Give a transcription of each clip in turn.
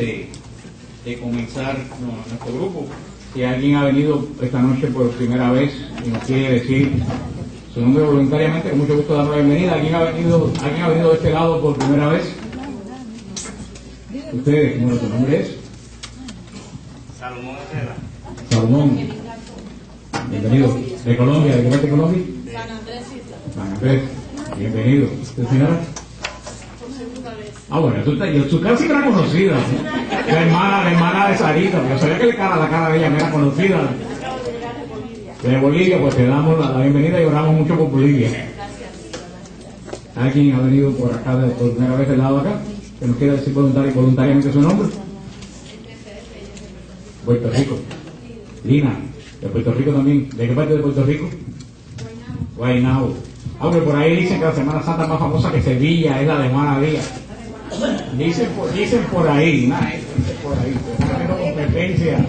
de comenzar nuestro grupo. Si alguien ha venido esta noche por primera vez y nos quiere decir su nombre voluntariamente, con mucho gusto dar la bienvenida. ¿Alguien ha venido de este lado por primera vez? Ustedes, ¿cómo tu nombre es? Salomón Ojeda. Salomón. Bienvenido. ¿De Colombia? ¿De qué parte de Colombia? San Andrés. San Andrés. Bienvenido. ¿Usted, señora? Por segunda vez. Ah, bueno, su cara sí era conocida. La hermana de Sarita. Yo sabía que la cara de ella me era conocida. Acabo de llegar de Bolivia. De Bolivia, pues te damos la bienvenida y oramos mucho por Bolivia. Gracias. ¿Alguien ha venido por acá por primera vez del lado acá? ¿Que nos quiera decir voluntariamente su nombre? Puerto Rico. Lina, de Puerto Rico también. ¿De qué parte de Puerto Rico? Guaynabo. Aunque por ahí dicen que la Semana Santa más famosa que Sevilla es la de Juana Díaz. Dicen por ahí, dicen por ahí. Competencia.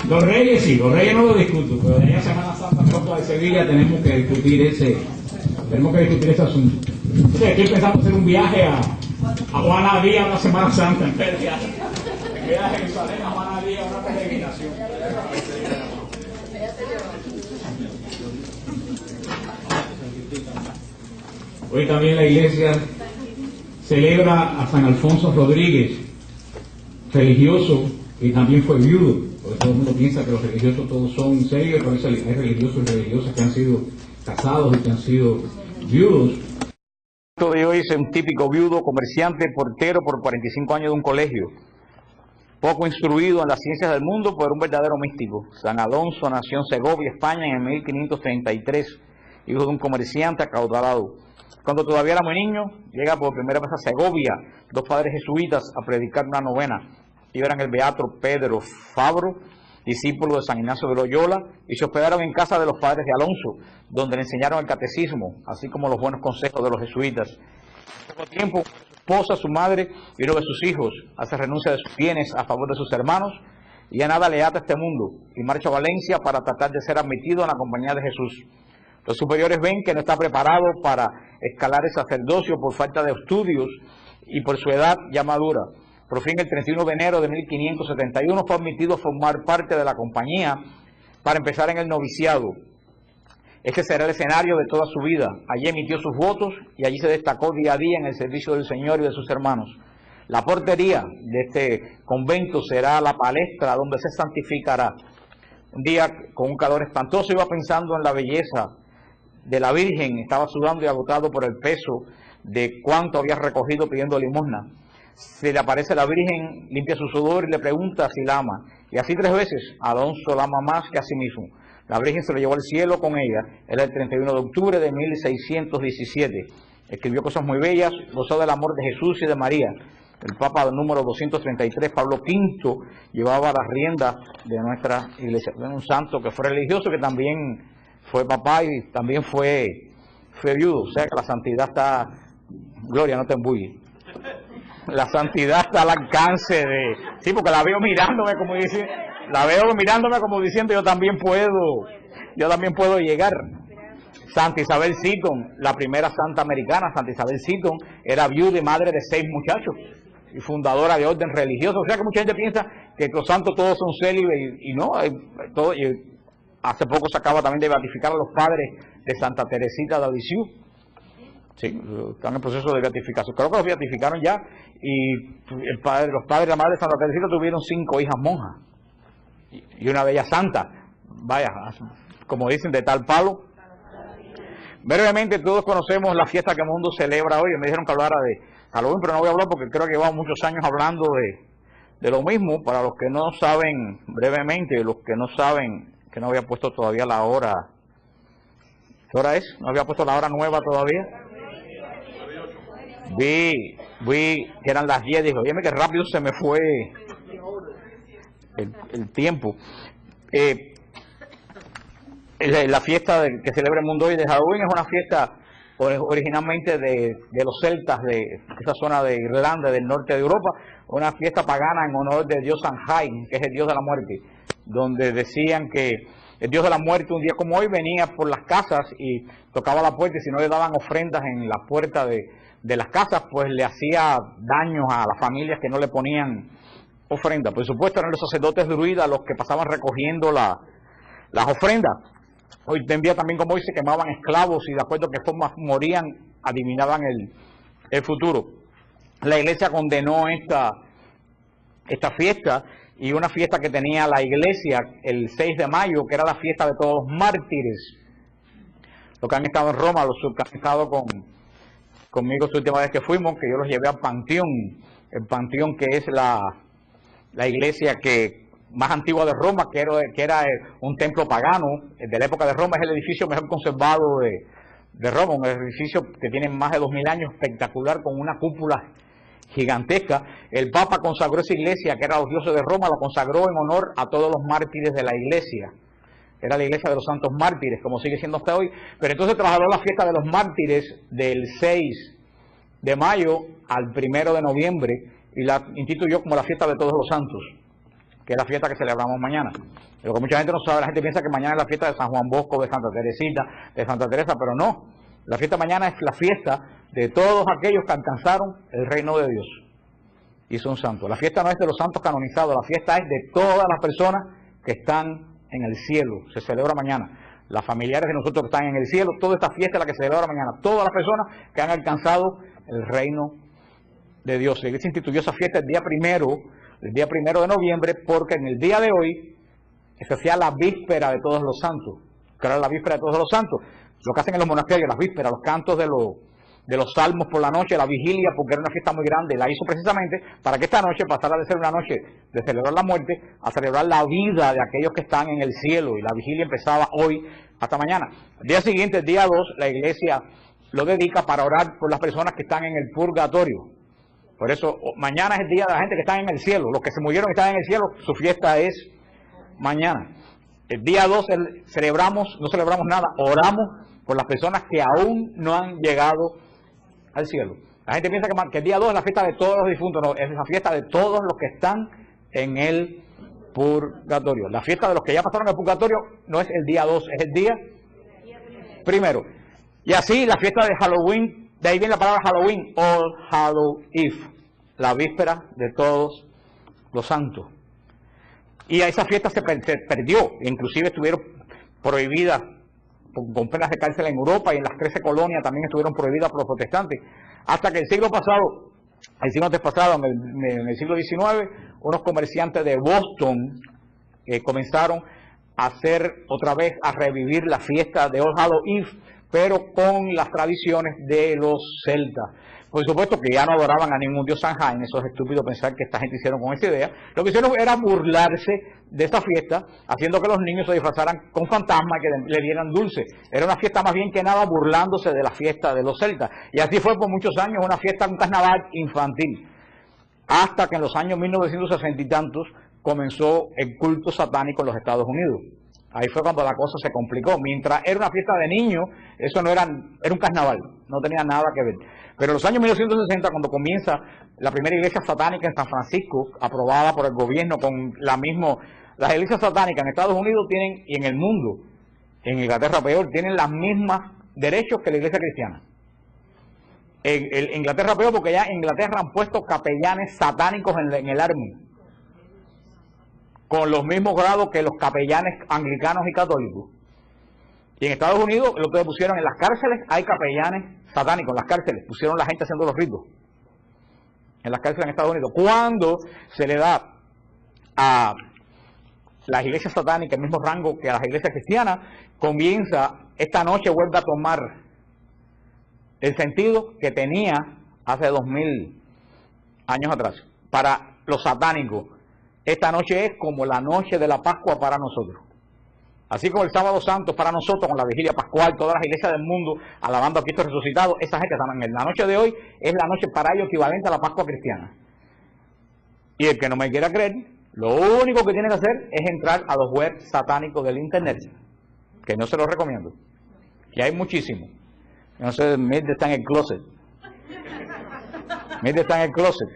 Los Reyes sí, los Reyes no lo discuto, pero de la Semana Santa propia de Sevilla tenemos que discutir ese asunto. Entonces, estoy pensando hacer un viaje a Juana Díaz la Semana Santa en vez de a Jerusalén a Juana Díaz una peregrinación. Hoy también la iglesia celebra a San Alfonso Rodríguez, religioso y también fue viudo, porque todo el mundo piensa que los religiosos todos son serios, pero hay religiosos y religiosas que han sido casados y que han sido viudos. De hoy es un típico viudo, comerciante, portero por 45 años de un colegio. Poco instruido en las ciencias del mundo, pero un verdadero místico. San Alonso nació en Segovia, España, en 1533, hijo de un comerciante acaudalado. Cuando todavía era muy niño, llega por primera vez a Segovia, dos padres jesuitas a predicar una novena. Ellos eran el beato Pedro Fabro, discípulo de San Ignacio de Loyola, y se hospedaron en casa de los padres de Alonso, donde le enseñaron el catecismo, así como los buenos consejos de los jesuitas. En poco tiempo, su esposa, su madre y uno de sus hijos hace renuncia de sus bienes a favor de sus hermanos, y ya nada le ata a este mundo, y marcha a Valencia para tratar de ser admitido en la compañía de Jesús. Los superiores ven que no está preparado para escalar el sacerdocio por falta de estudios y por su edad ya madura. Por fin, el 31 de enero de 1571 fue admitido a formar parte de la compañía para empezar en el noviciado. Este será el escenario de toda su vida. Allí emitió sus votos y allí se destacó día a día en el servicio del Señor y de sus hermanos. La portería de este convento será la palestra donde se santificará. Un día, con un calor espantoso, iba pensando en la belleza de la Virgen, estaba sudando y agotado por el peso de cuánto había recogido pidiendo limosna. Se le aparece la Virgen, limpia su sudor y le pregunta si la ama. Y así 3 veces, Alonso la ama más que a sí mismo. La Virgen se lo llevó al cielo con ella. Era el 31 de octubre de 1617. Escribió cosas muy bellas, gozó del amor de Jesús y de María. El Papa número 233, Pablo V, llevaba las riendas de nuestra iglesia. Un santo que fue religioso, que también fue papá y también fue viudo. O sea que la santidad está... Gloria, no te embulles. La santidad está al alcance de... Sí, porque la veo mirándome como diciendo yo también puedo llegar. Santa Isabel Seton, la primera santa americana, Santa Isabel Seton, era viuda y madre de 6 muchachos y fundadora de orden religioso. O sea que mucha gente piensa que los santos todos son célibes y no, hace poco se acaba también de beatificar a los padres de Santa Teresita de Lisieux. Sí, están en proceso de beatificación. Creo que los beatificaron ya y los padres y la madre de Santa Teresita tuvieron 5 hijas monjas y una de ellas santa. Vaya, como dicen, de tal palo. Brevemente, todos conocemos la fiesta que el mundo celebra hoy. Me dijeron que hablara de Halloween, pero no voy a hablar porque creo que llevamos muchos años hablando de lo mismo. Para los que no saben, brevemente, los que no saben, que no había puesto todavía la hora. ¿Qué hora es? ¿No había puesto la hora nueva todavía? Vi que eran las 10, dije, oye, que rápido se me fue el tiempo. La fiesta que celebra el mundo hoy de Halloween es una fiesta originalmente de los celtas de esa zona de Irlanda, del norte de Europa, una fiesta pagana en honor del dios Samhain, que es el dios de la muerte, donde decían que el dios de la muerte un día como hoy venía por las casas y tocaba la puerta, y si no le daban ofrendas en la puerta de las casas, pues le hacía daños a las familias que no le ponían ofrendas. Por supuesto eran los sacerdotes druidas los que pasaban recogiendo las ofrendas. Hoy en día también, como hoy, se quemaban esclavos y de acuerdo a qué forma morían, adivinaban el futuro. La iglesia condenó esta fiesta, y una fiesta que tenía la iglesia el 6 de mayo, que era la fiesta de todos los mártires. Los que han estado en Roma, los que han estado conmigo la última vez que fuimos, que yo los llevé al Panteón, el Panteón, que es la iglesia más antigua de Roma, que era un templo pagano de la época de Roma. Es el edificio mejor conservado de Roma, un edificio que tiene más de 2000 años, espectacular, con una cúpula gigantesca. El Papa consagró esa iglesia, que era los dioses de Roma, la consagró en honor a todos los mártires de la iglesia. Era la iglesia de los santos mártires, como sigue siendo hasta hoy. Pero entonces trasladó la fiesta de los mártires del 6 de mayo al 1 de noviembre y la instituyó como la fiesta de todos los santos, que es la fiesta que celebramos mañana. Lo que mucha gente no sabe, la gente piensa que mañana es la fiesta de San Juan Bosco, de Santa Teresita, de Santa Teresa, pero no. La fiesta mañana es la fiesta de todos aquellos que alcanzaron el reino de Dios y son santos. La fiesta no es de los santos canonizados, la fiesta es de todas las personas que están en el cielo. Se celebra mañana. Las familiares de nosotros que están en el cielo, toda esta fiesta es la que se celebra mañana. Todas las personas que han alcanzado el reino de Dios. La iglesia instituyó esa fiesta el día primero de noviembre, porque en el día de hoy se hacía la víspera de todos los santos. Que era la víspera de todos los santos. Lo que hacen en los monasterios, las vísperas, los cantos de los salmos por la noche, la vigilia, porque era una fiesta muy grande. La hizo precisamente para que esta noche pasara de ser una noche de celebrar la muerte a celebrar la vida de aquellos que están en el cielo. Y la vigilia empezaba hoy hasta mañana. El día siguiente, el día 2, la iglesia lo dedica para orar por las personas que están en el purgatorio. Por eso, mañana es el día de la gente que está en el cielo. Los que se murieron y están en el cielo, su fiesta es mañana. El día 2 no celebramos nada, oramos por las personas que aún no han llegado al cielo. La gente piensa que el día 2 es la fiesta de todos los difuntos. No, es la fiesta de todos los que están en el purgatorio. La fiesta de los que ya pasaron el purgatorio no es el día 2, es el día primero. Y así la fiesta de Halloween, de ahí viene la palabra Halloween, All Hallows Eve, la víspera de todos los santos. Y a esa fiesta se perdió, inclusive estuvieron prohibidas con penas de cárcel en Europa, y en las 13 colonias también estuvieron prohibidas por los protestantes, hasta que el siglo antes pasado, en el siglo XIX, unos comerciantes de Boston comenzaron a revivir la fiesta de All Hallows Eve, pero con las tradiciones de los celtas. Por supuesto que ya no adoraban a ningún dios Samhain. Eso es estúpido pensar que esta gente hicieron con esa idea. Lo que hicieron era burlarse de esta fiesta, haciendo que los niños se disfrazaran con fantasmas y que le dieran dulce. Era una fiesta más bien que nada burlándose de la fiesta de los celtas. Y así fue por muchos años un carnaval infantil. Hasta que en los años 1960 y tantos comenzó el culto satánico en los Estados Unidos. Ahí fue cuando la cosa se complicó. Mientras era una fiesta de niños, eso no era un carnaval, no tenía nada que ver. Pero en los años 1960, cuando comienza la primera iglesia satánica en San Francisco, aprobada por el gobierno con las iglesias satánicas en Estados Unidos tienen, y en el mundo, en Inglaterra peor, tienen los mismos derechos que la iglesia cristiana. En Inglaterra peor, porque ya en Inglaterra han puesto capellanes satánicos en el army, con los mismos grados que los capellanes anglicanos y católicos. Y en Estados Unidos, lo que pusieron en las cárceles, hay capellanes satánicos en las cárceles. Pusieron la gente haciendo los ritos en las cárceles en Estados Unidos. Cuando se le da a las iglesias satánicas el mismo rango que a las iglesias cristianas, esta noche vuelve a tomar el sentido que tenía hace 2000 años atrás. Para los satánicos, esta noche es como la noche de la Pascua para nosotros. Así como el sábado santo para nosotros, con la vigilia pascual, todas las iglesias del mundo alabando a Cristo resucitado, esa gente también. La noche de hoy es la noche para ellos equivalente a la Pascua cristiana. Y el que no me quiera creer, lo único que tiene que hacer es entrar a los webs satánicos del internet, que no se los recomiendo, que hay muchísimos. No sé, Mirde está en el closet. Mirde está en el closet.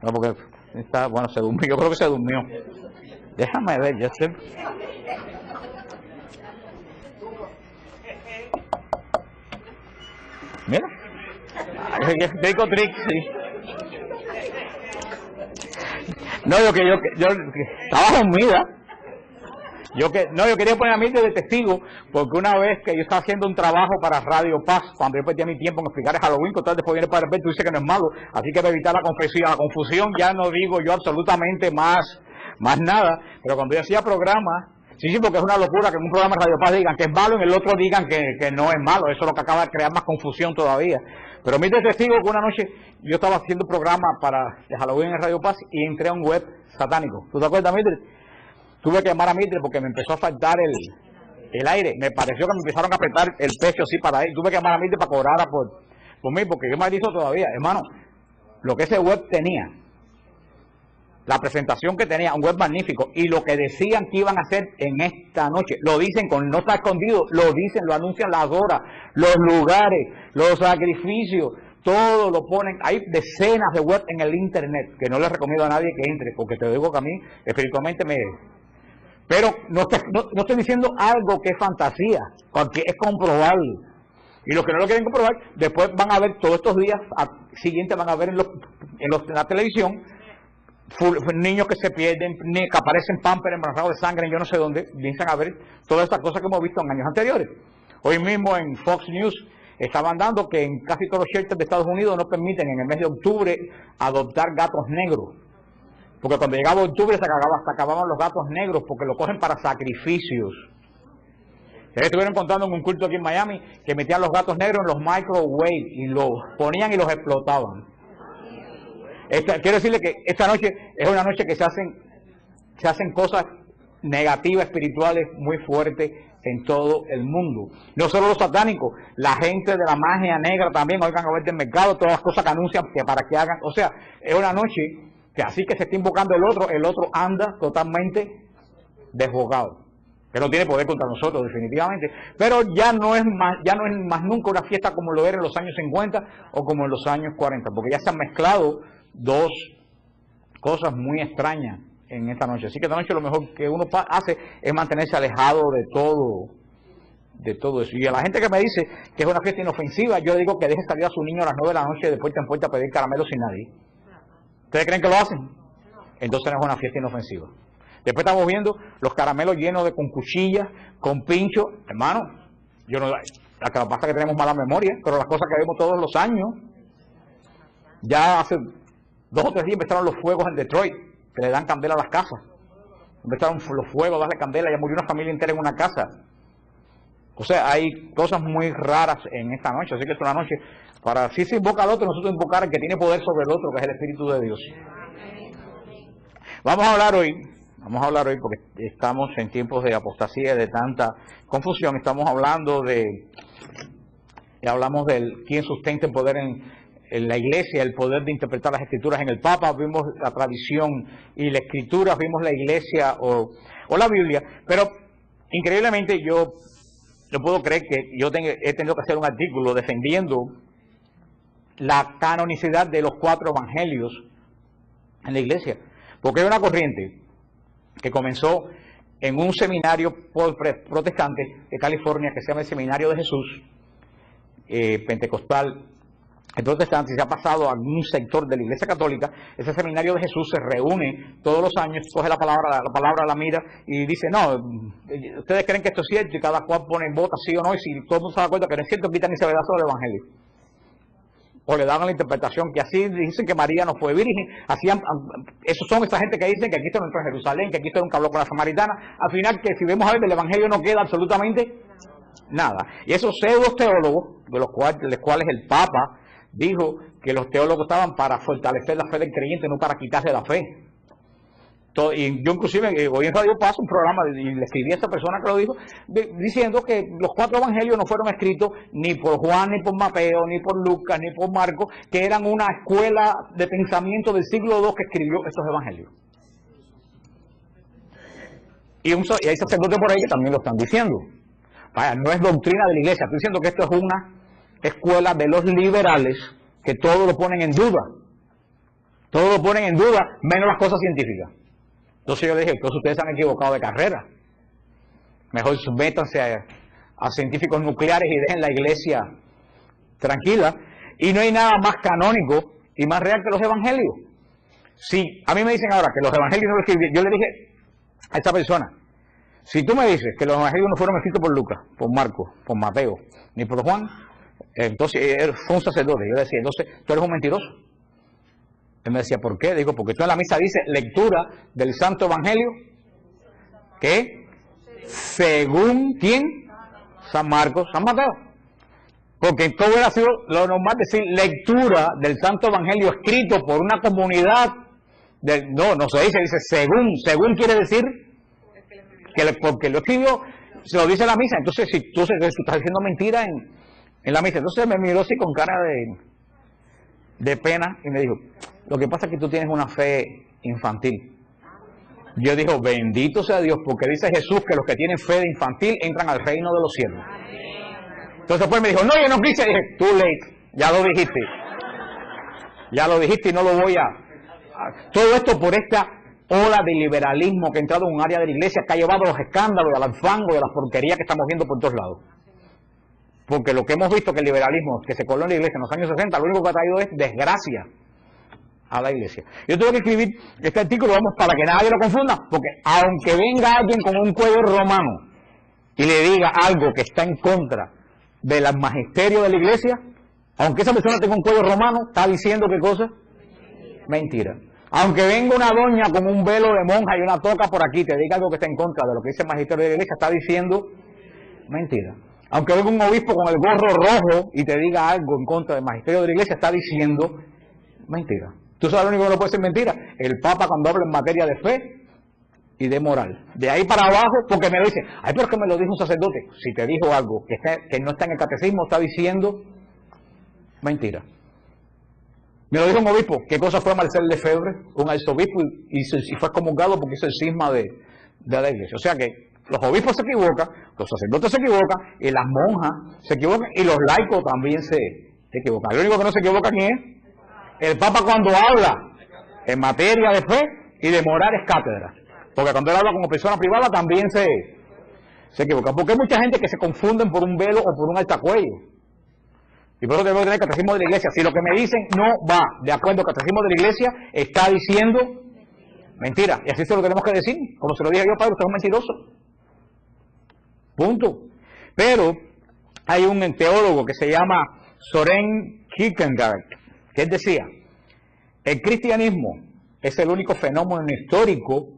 No, porque se durmió. Yo creo que se durmió. Déjame ver, ya sé. Mira. Trick or treat, sí. No, yo estaba dormida. Yo quería poner a Mildred de testigo, porque una vez que yo estaba haciendo un trabajo para Radio Paz, cuando yo perdía mi tiempo en explicar el Halloween, con tal después viene para ver, tú dices que no es malo, así que para evitar la confusión, ya no digo yo absolutamente más nada, pero cuando yo hacía programas, sí, porque es una locura que en un programa de Radio Paz digan que es malo, en el otro digan que no es malo, eso es lo que acaba de crear más confusión todavía. Pero Mildred testigo que una noche yo estaba haciendo un programa para el Halloween en Radio Paz y entré a un web satánico. ¿Tú te acuerdas, Mildred? Tuve que llamar a Mildred porque me empezó a faltar el aire. Me pareció que me empezaron a apretar el pecho así para ir. Tuve que llamar a Mildred para cobrar por mí, porque yo me aviso todavía. Hermano, lo que ese web tenía, la presentación que tenía, un web magnífico, y lo que decían que iban a hacer en esta noche, lo dicen no está escondido, lo dicen, lo anuncian las horas, los lugares, los sacrificios, todo lo ponen. Hay decenas de web en el internet que no les recomiendo a nadie que entre, porque te digo que a mí espiritualmente pero no estoy diciendo algo que es fantasía, porque es comprobable. Y los que no lo quieren comprobar, después van a ver todos estos días siguientes, van a ver en la televisión, niños que se pierden, que aparecen Pampers embarazados de sangre en yo no sé dónde, piensan a ver todas estas cosas que hemos visto en años anteriores. Hoy mismo en Fox News estaban dando que en casi todos los shelters de Estados Unidos no permiten en el mes de octubre adoptar gatos negros. Porque cuando llegaba octubre se acababan los gatos negros porque lo cogen para sacrificios. Ustedes estuvieron contando en un culto aquí en Miami que metían los gatos negros en los microwave y los ponían y los explotaban. Quiero decirle que esta noche es una noche que se hacen cosas negativas, espirituales muy fuertes en todo el mundo. No solo los satánicos, la gente de la magia negra también, oigan a ver del mercado, todas las cosas que anuncian que para que hagan. O sea, es una noche que así que se está invocando el otro anda totalmente desbocado, que no tiene poder contra nosotros definitivamente, pero ya no es más nunca una fiesta como lo era en los años 50 o como en los años 40, porque ya se han mezclado dos cosas muy extrañas en esta noche. Así que esta noche lo mejor que uno hace es mantenerse alejado de todo eso. Y a la gente que me dice que es una fiesta inofensiva, yo le digo que deje salir a su niño a las 9 de la noche de puerta en puerta a pedir caramelos sin nadie. ¿Ustedes creen que lo hacen? Entonces no es una fiesta inofensiva. Después estamos viendo los caramelos llenos con cuchillas, con pinchos. Hermano, lo que pasa es que tenemos mala memoria, pero las cosas que vemos todos los años, ya hace 2 o 3 días empezaron los fuegos en Detroit, que le dan candela a las casas. Empezaron los fuegos, darle candela, ya murió una familia entera en una casa. O sea, hay cosas muy raras en esta noche, así que es una noche para, si se invoca al otro, nosotros invocar al que tiene poder sobre el otro, que es el Espíritu de Dios. Vamos a hablar hoy, porque estamos en tiempos de apostasía, de tanta confusión, hablamos del quién sustenta el poder en la iglesia, el poder de interpretar las escrituras en el Papa, vimos la tradición y la escritura, vimos la iglesia o la Biblia, pero increíblemente yo no puedo creer que he tenido que hacer un artículo defendiendo la canonicidad de los 4 evangelios en la iglesia, porque hay una corriente que comenzó en un seminario protestante de California que se llama el Seminario de Jesús, pentecostal, protestante, se ha pasado a algún sector de la Iglesia Católica. Ese Seminario de Jesús se reúne todos los años, coge la palabra la mira y dice, no, ustedes creen que esto es cierto, y cada cual pone en vota sí o no, y si todo el mundo se da cuenta que no es cierto, quitan ese pedazo del Evangelio. O le dan la interpretación que así dicen que María no fue virgen, esos son esa gente que dicen que aquí está en Jerusalén, que aquí está un que habló con la samaritana. Al final, que si vemos a ver, del Evangelio no queda absolutamente nada. Y esos pseudos teólogos, de los cuales el Papa dijo que los teólogos estaban para fortalecer la fe del creyente, no para quitarle la fe. Y yo inclusive hoy en Radio Paz un programa y le escribí a esa persona que lo dijo diciendo que los 4 evangelios no fueron escritos ni por Juan, ni por Mateo, ni por Lucas, ni por Marcos, que eran una escuela de pensamiento del siglo II que escribió estos evangelios. Y hay sacerdotes por ahí que también lo están diciendo. Vaya, no es doctrina de la iglesia, estoy diciendo que esto es una escuela de los liberales que todo lo ponen en duda. Todo lo ponen en duda, menos las cosas científicas. Entonces yo le dije, entonces ustedes se han equivocado de carrera. Mejor métanse a científicos nucleares y dejen la iglesia tranquila, y no hay nada más canónico y más real que los evangelios. Si a mí me dicen ahora que los evangelios no los escribí, yo le dije a esta persona, si tú me dices que los evangelios no fueron escritos por Lucas, por Marcos, por Mateo, ni por Juan, entonces fue un sacerdote. Yo le decía, entonces tú eres un mentiroso. Él me decía, ¿por qué? Digo, porque tú en la misa dice lectura del Santo Evangelio, ¿qué? Según ¿quién? San Marcos, San Mateo. Porque todo hubiera sido lo normal decir lectura del Santo Evangelio escrito por una comunidad. No se dice, dice según. Según quiere decir que porque lo escribió, se lo dice la misa. Entonces, si tú estás diciendo mentira en la misa. Entonces me miró así con cara de pena y me dijo, lo que pasa es que tú tienes una fe infantil. Yo digo, bendito sea Dios, porque dice Jesús que los que tienen fe de infantil entran al reino de los cielos. Entonces después me dijo, no, yo no quise. Y dije, too late, ya lo dijiste. Ya lo dijiste y no lo voy a... Todo esto por esta ola de liberalismo que ha entrado en un área de la iglesia que ha llevado a los escándalos, al fango y a las porquerías que estamos viendo por todos lados. Porque lo que hemos visto que el liberalismo que se coló en la iglesia en los años 60, lo único que ha traído es desgracia a la iglesia. Yo tuve que escribir este artículo, vamos, para que nadie lo confunda, porque aunque venga alguien con un cuello romano y le diga algo que está en contra del magisterio de la iglesia, aunque esa persona tenga un cuello romano, está diciendo ¿qué cosa? Mentira. Aunque venga una doña con un velo de monja y una toca por aquí, te diga algo que está en contra de lo que dice el magisterio de la iglesia, está diciendo mentira. Aunque venga un obispo con el gorro rojo y te diga algo en contra del magisterio de la iglesia, está diciendo mentira. ¿Tú sabes lo único que no puede ser mentira? El Papa cuando habla en materia de fe y de moral. De ahí para abajo, porque me lo dice, ay, pero es que me lo dijo un sacerdote. Si te dijo algo que no está en el catecismo, está diciendo mentira. Me lo dijo un obispo. ¿Qué cosa fue Marcel Lefebvre? Un arzobispo y fue excomulgado porque hizo el cisma de la iglesia. O sea que los obispos se equivocan, los sacerdotes se equivocan, y las monjas se equivocan, y los laicos también se equivocan. Lo único que no se equivoca ¿quién es? El Papa cuando habla en materia de fe y de moral es cátedra. Porque cuando él habla como persona privada también se equivoca. Porque hay mucha gente que se confunden por un velo o por un altacuello. Y por eso tengo que tener el catecismo de la iglesia. Si lo que me dicen no va de acuerdo al catecismo de la iglesia, está diciendo mentira. Y así se lo tenemos que decir. Como se lo dije yo, padre, usted es un mentiroso. Punto. Pero hay un teólogo que se llama Soren Kierkegaard, que él decía, el cristianismo es el único fenómeno histórico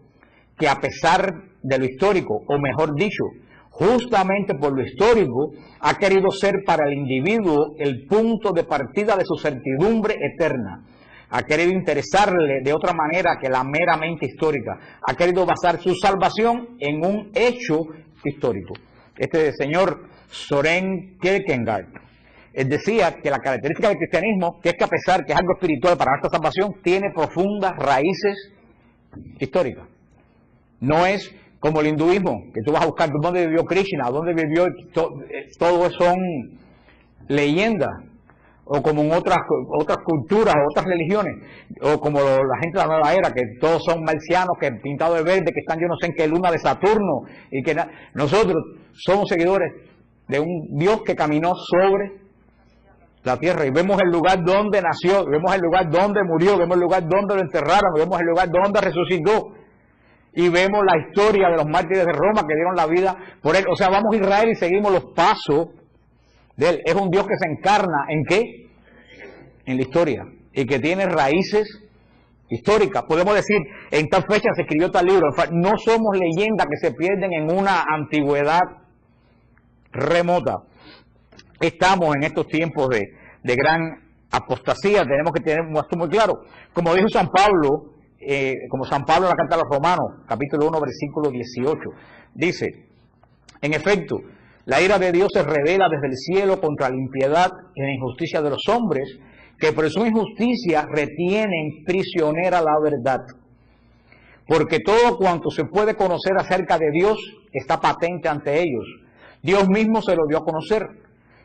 que a pesar de lo histórico, o mejor dicho, justamente por lo histórico, ha querido ser para el individuo el punto de partida de su certidumbre eterna. Ha querido interesarle de otra manera que la meramente histórica. Ha querido basar su salvación en un hecho histórico. Este señor Soren Kierkegaard, él decía que la característica del cristianismo, que es que a pesar que es algo espiritual para nuestra salvación, tiene profundas raíces históricas. No es como el hinduismo, que tú vas a buscar dónde vivió Krishna, dónde vivió, todo son leyendas, o como en otras culturas, otras religiones, o como la gente de la nueva era, que todos son marcianos, que pintados de verde, que están yo no sé en qué luna de Saturno, y que nosotros somos seguidores de un Dios que caminó sobre la tierra, y vemos el lugar donde nació, vemos el lugar donde murió, vemos el lugar donde lo enterraron, vemos el lugar donde resucitó, y vemos la historia de los mártires de Roma que dieron la vida por él. O sea, vamos a Israel y seguimos los pasos de él. Es un Dios que se encarna ¿en qué? En la historia, y que tiene raíces históricas. Podemos decir, en tal fecha se escribió tal libro. No somos leyendas que se pierden en una antigüedad remota. Estamos en estos tiempos de gran apostasía. Tenemos que tener esto muy claro. Como dijo San Pablo, como San Pablo en la carta a los Romanos, capítulo 1, versículo 18, dice, en efecto, la ira de Dios se revela desde el cielo contra la impiedad y la injusticia de los hombres, que por su injusticia retienen prisionera la verdad. Porque todo cuanto se puede conocer acerca de Dios está patente ante ellos. Dios mismo se lo dio a conocer,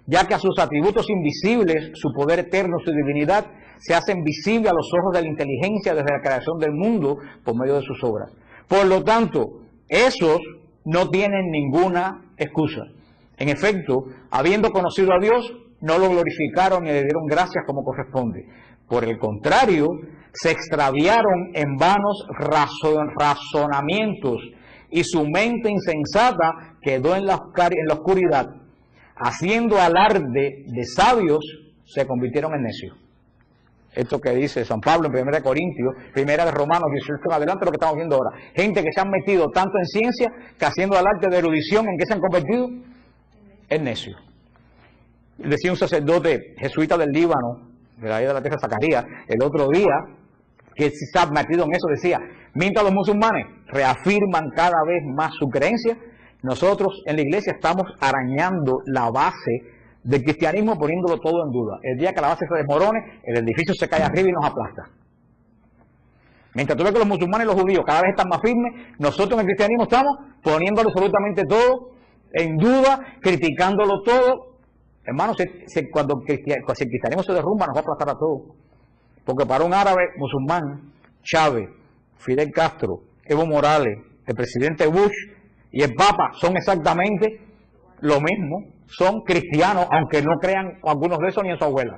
ya que a sus atributos invisibles, su poder eterno, su divinidad, se hacen visibles a los ojos de la inteligencia desde la creación del mundo por medio de sus obras. Por lo tanto, esos no tienen ninguna excusa. En efecto, habiendo conocido a Dios, no lo glorificaron ni le dieron gracias como corresponde. Por el contrario, se extraviaron en vanos razonamientos y su mente insensata quedó en la oscuridad. Haciendo alarde de sabios, se convirtieron en necios. Esto que dice San Pablo en 1 Corintios, 1 de Romanos 18 en adelante, lo que estamos viendo ahora. Gente que se han metido tanto en ciencia que haciendo alarde de erudición, ¿en qué se han convertido? En necios. Decía un sacerdote jesuita del Líbano, de la isla de la tierra Zacarías, el otro día, que se ha metido en eso, decía, mientras los musulmanes reafirman cada vez más su creencia, nosotros en la iglesia estamos arañando la base del cristianismo, poniéndolo todo en duda. El día que la base se desmorone, el edificio se cae arriba y nos aplasta. Mientras tú ves que los musulmanes y los judíos cada vez están más firmes, nosotros en el cristianismo estamos poniéndolo absolutamente todo en duda, criticándolo todo. Hermanos, cuando el cristianismo se derrumba, nos va a aplastar a todos. Porque para un árabe musulmán, Chávez, Fidel Castro, Evo Morales, el presidente Bush y el Papa son exactamente lo mismo. Son cristianos, aunque no crean algunos de esos ni en su abuela.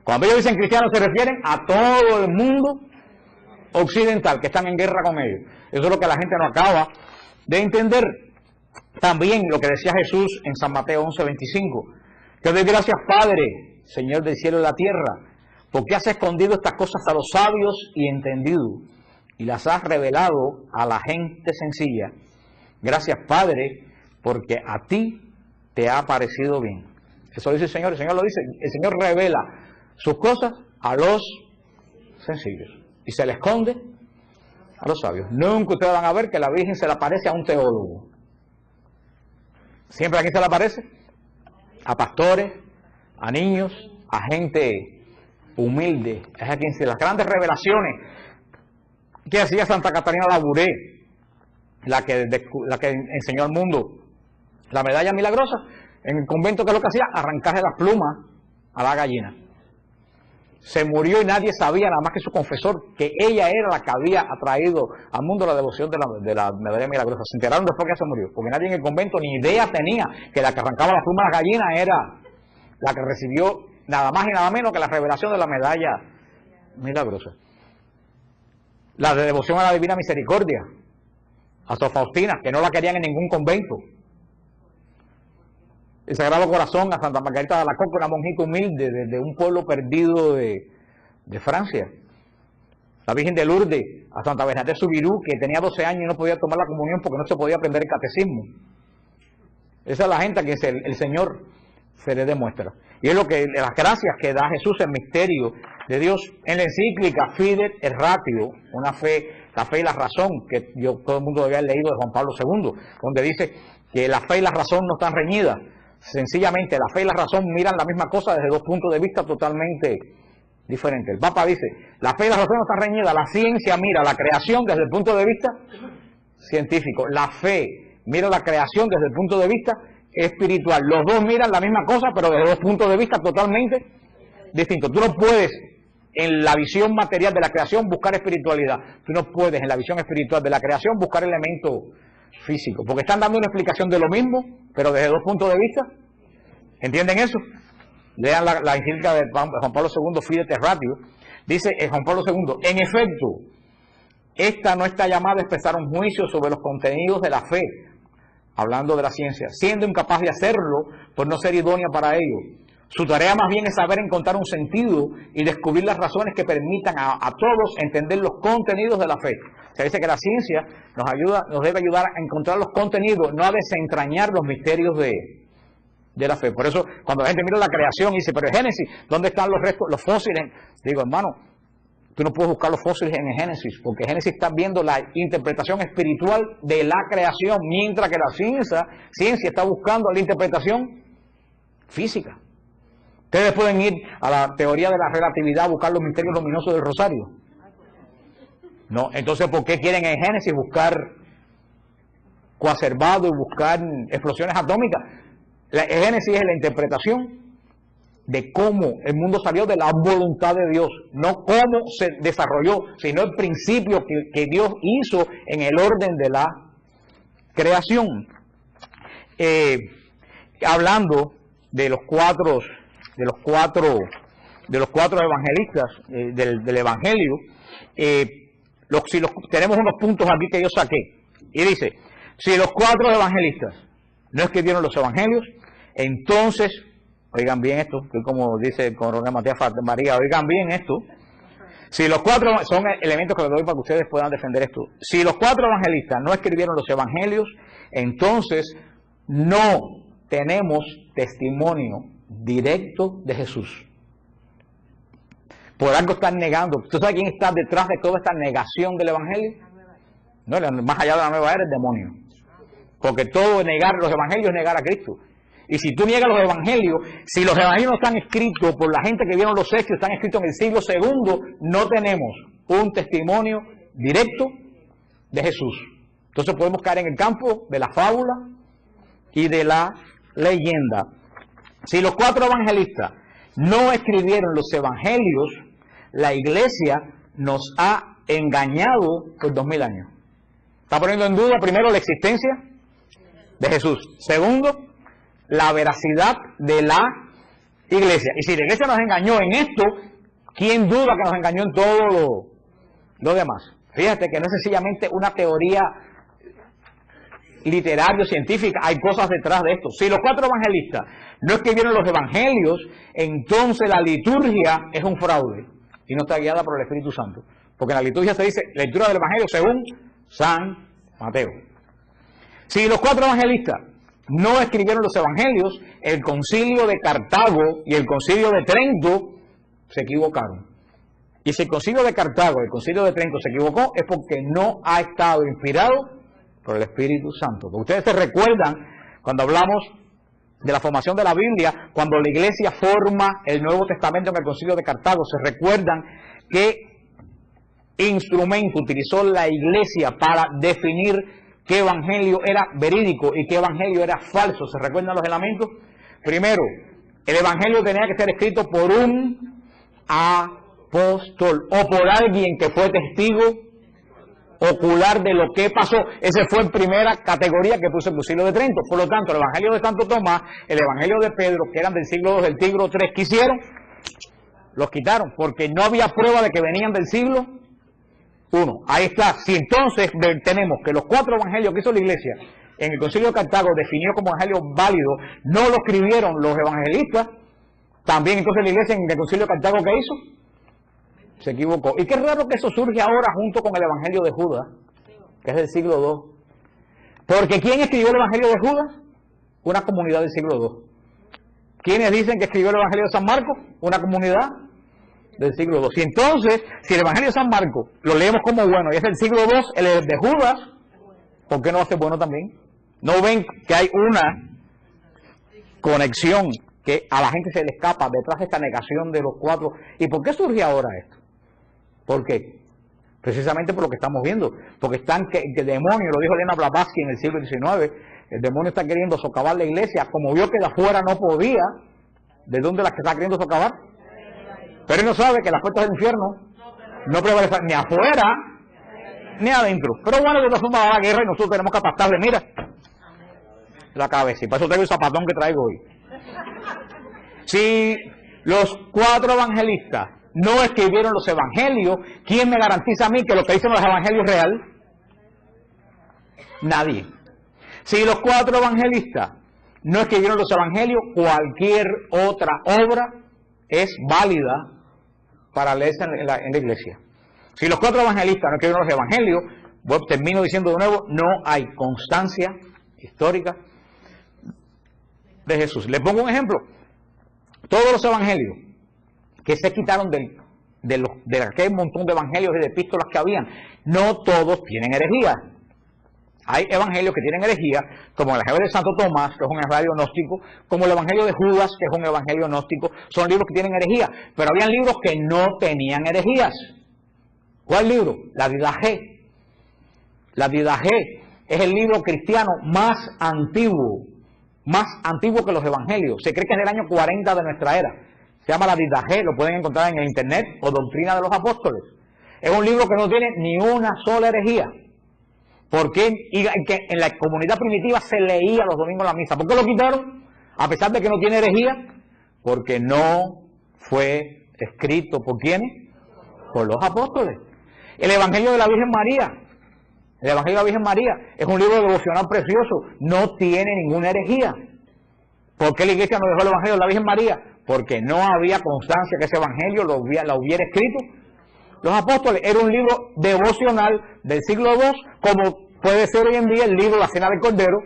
Cuando ellos dicen cristianos se refieren a todo el mundo occidental que están en guerra con ellos. Eso es lo que la gente no acaba de entender. También lo que decía Jesús en San Mateo 11:25. Te doy gracias, Padre, Señor del cielo y la tierra, porque has escondido estas cosas a los sabios y entendidos, y las has revelado a la gente sencilla. Gracias, Padre, porque a ti te ha parecido bien. Eso dice el Señor lo dice. El Señor revela sus cosas a los sencillos y se le esconde a los sabios. Nunca ustedes van a ver que la Virgen se le aparece a un teólogo. Siempre a quién se le aparece, a pastores, a niños, a gente humilde. Es a quien se las grandes revelaciones que hacía Santa Catarina Labouré, la que enseñó al mundo la medalla milagrosa, en el convento, que es lo que hacía, arrancarle las plumas a la gallina. Se murió y nadie sabía, nada más que su confesor, que ella era la que había atraído al mundo la devoción de la medalla milagrosa. Se enteraron después que se murió, porque nadie en el convento ni idea tenía que la que arrancaba las plumas a la gallina era la que recibió nada más y nada menos que la revelación de la medalla milagrosa. La de devoción a la Divina Misericordia, a Sor Faustina, que no la querían en ningún convento. El Sagrado Corazón a Santa Margarita de Alacoque, una monjita humilde de un pueblo perdido de Francia. La Virgen de Lourdes a Santa Bernadette Soubirous, que tenía 12 años y no podía tomar la comunión porque no se podía aprender el catecismo. Esa es la gente a quien el Señor se le demuestra. Y es lo que las gracias que da Jesús, el misterio de Dios. En la encíclica Fides et Ratio, una fe, la fe y la razón, que todo el mundo debe haber leído de Juan Pablo II, donde dice que la fe y la razón no están reñidas. Sencillamente, la fe y la razón miran la misma cosa desde dos puntos de vista totalmente diferentes. El Papa dice, la fe y la razón no están reñidas, la ciencia mira la creación desde el punto de vista científico, la fe mira la creación desde el punto de vista espiritual. Los dos miran la misma cosa, pero desde dos puntos de vista totalmente distintos. Tú no puedes en la visión material de la creación buscar espiritualidad. Tú no puedes en la visión espiritual de la creación buscar elementos físico, porque están dando una explicación de lo mismo, pero desde dos puntos de vista. ¿Entienden eso? Lean la encíclica de Juan Pablo II, Fides et Ratio. Dice Juan Pablo II, en efecto, esta no está llamada a expresar un juicio sobre los contenidos de la fe, hablando de la ciencia, siendo incapaz de hacerlo por no ser idónea para ello. Su tarea más bien es saber encontrar un sentido y descubrir las razones que permitan a todos entender los contenidos de la fe. Se dice que la ciencia nos debe ayudar a encontrar los contenidos, no a desentrañar los misterios de la fe. Por eso, cuando la gente mira la creación y dice, pero en Génesis, ¿dónde están los restos, los fósiles? Digo, hermano, tú no puedes buscar los fósiles en el Génesis, porque Génesis está viendo la interpretación espiritual de la creación, mientras que la ciencia está buscando la interpretación física. Ustedes pueden ir a la teoría de la relatividad a buscar los misterios luminosos del rosario. No, entonces, ¿por qué quieren en Génesis buscar coacervado y buscar explosiones atómicas? El Génesis es la interpretación de cómo el mundo salió de la voluntad de Dios, no cómo se desarrolló, sino el principio que Dios hizo en el orden de la creación. Hablando de los cuatro de los cuatro evangelistas del Evangelio, tenemos unos puntos aquí que yo saqué. Y dice, si los 4 evangelistas no escribieron los evangelios, entonces, oigan bien esto, que como dice el coronel Matías María, oigan bien esto, si los 4, son elementos que les doy para que ustedes puedan defender esto, si los 4 evangelistas no escribieron los evangelios, entonces no tenemos testimonio directo de Jesús. Por algo están negando. ¿Tú sabes quién está detrás de toda esta negación del evangelio? No, más allá de la nueva era, el demonio. Porque todo negar los evangelios es negar a Cristo. Y si tú niegas los evangelios, si los evangelios no están escritos por la gente que vieron los hechos, están escritos en el siglo II, no tenemos un testimonio directo de Jesús. Entonces podemos caer en el campo de la fábula y de la leyenda. Si los 4 evangelistas no escribieron los evangelios, la iglesia nos ha engañado por 2000 años. Está poniendo en duda, primero, la existencia de Jesús. Segundo, la veracidad de la iglesia. Y si la iglesia nos engañó en esto, ¿quién duda que nos engañó en todo lo demás? Fíjate que no es sencillamente una teoría literaria o científica, hay cosas detrás de esto. Si los 4 evangelistas no escribieron los evangelios, entonces la liturgia es un fraude y no está guiada por el Espíritu Santo. Porque en la liturgia se dice lectura del evangelio según San Mateo. Si los 4 evangelistas no escribieron los evangelios, el concilio de Cartago y el concilio de Trento se equivocaron. Y si el concilio de Cartago y el concilio de Trento se equivocó, es porque no ha estado inspirado por el Espíritu Santo. Porque ustedes se recuerdan cuando hablamos de la formación de la Biblia, cuando la iglesia forma el Nuevo Testamento en el concilio de Cartago, se recuerdan qué instrumento utilizó la iglesia para definir qué evangelio era verídico y qué evangelio era falso. ¿Se recuerdan los elementos? Primero, el evangelio tenía que ser escrito por un apóstol o por alguien que fue testigo ocular de lo que pasó. Esa fue la primera categoría que puso el concilio de Trento. Por lo tanto, el evangelio de Santo Tomás, el evangelio de Pedro, que eran del siglo II, del siglo III, ¿qué hicieron? Los quitaron, porque no había prueba de que venían del siglo I. Ahí está. Si entonces tenemos que los 4 evangelios que hizo la iglesia en el concilio de Cartago definió como evangelio válido, no lo escribieron los evangelistas, también entonces la iglesia en el concilio de Cartago, ¿qué hizo? Se equivocó. Y qué raro que eso surge ahora junto con el evangelio de Judas, que es del siglo II. Porque ¿quién escribió el evangelio de Judas? Una comunidad del siglo II. ¿Quiénes dicen que escribió el evangelio de San Marcos? Una comunidad del siglo II. Y entonces, si el evangelio de San Marcos lo leemos como bueno y es del siglo II, el de Judas, ¿por qué no va a ser bueno también? ¿No ven que hay una conexión que a la gente se le escapa detrás de esta negación de los 4? ¿Y por qué surge ahora esto? ¿Por qué? Precisamente por lo que estamos viendo. Porque están que el demonio, lo dijo Elena Blavatsky en el siglo XIX, el demonio está queriendo socavar la iglesia, como vio que de afuera no podía. ¿De dónde la que está queriendo socavar? Pero él no sabe que las puertas del infierno no prevalecen ni afuera ni adentro. Pero bueno, de todas formas va a la guerra y nosotros tenemos que aplastarle, mira, la cabeza. Y para eso traigo el zapatón que traigo hoy. Si los 4 evangelistas no escribieron los evangelios, ¿quién me garantiza a mí que lo que dicen los evangelios es real? Nadie. Si los 4 evangelistas no escribieron los evangelios, cualquier otra obra es válida para leerse en la iglesia. Si los 4 evangelistas no escribieron los evangelios, termino diciendo de nuevo, no hay constancia histórica de Jesús. Les pongo un ejemplo. Todos los evangelios que se quitaron de aquel montón de evangelios y de epístolas que habían, no todos tienen herejía. Hay evangelios que tienen herejía, como el evangelio de Santo Tomás, que es un evangelio gnóstico, como el evangelio de Judas, que es un evangelio gnóstico. Son libros que tienen herejía, pero habían libros que no tenían herejías. ¿Cuál libro? La Didaché. La Didaché es el libro cristiano más antiguo que los evangelios. Se cree que es del año 40 de nuestra era. Se llama la Didaché, lo pueden encontrar en el internet, o Doctrina de los Apóstoles. Es un libro que no tiene ni una sola herejía. Porque en la comunidad primitiva se leía los domingos la misa. ¿Por qué lo quitaron? A pesar de que no tiene herejía, porque no fue escrito ¿por quiénes? Por los apóstoles. El Evangelio de la Virgen María, el Evangelio de la Virgen María es un libro devocional precioso, no tiene ninguna herejía. ¿Por qué la iglesia no dejó el Evangelio de la Virgen María? Porque no había constancia que ese Evangelio lo hubiera escrito los apóstoles. Era un libro devocional del siglo II, como puede ser hoy en día el libro La Cena del Cordero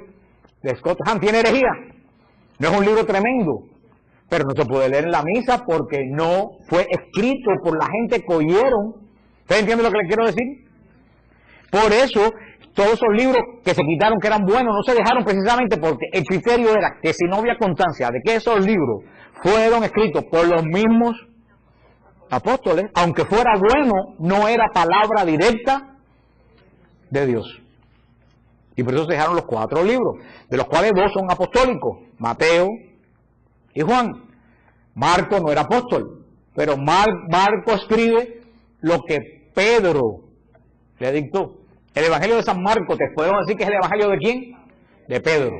de Scott Hahn. ¿Tiene herejía? No es un libro tremendo, pero no se puede leer en la misa porque no fue escrito por la gente que oyeron. ¿Ustedes entienden lo que les quiero decir? Por eso, todos esos libros que se quitaron, que eran buenos, no se dejaron precisamente porque el criterio era que si no había constancia de que esos libros fueron escritos por los mismos apóstoles, aunque fuera bueno, no era palabra directa de Dios. Y por eso se dejaron los 4 libros, de los cuales 2 son apostólicos, Mateo y Juan. Marco no era apóstol, pero Marco escribe lo que Pedro le dictó. El Evangelio de San Marcos, te podemos decir que es el Evangelio de ¿quién? De Pedro.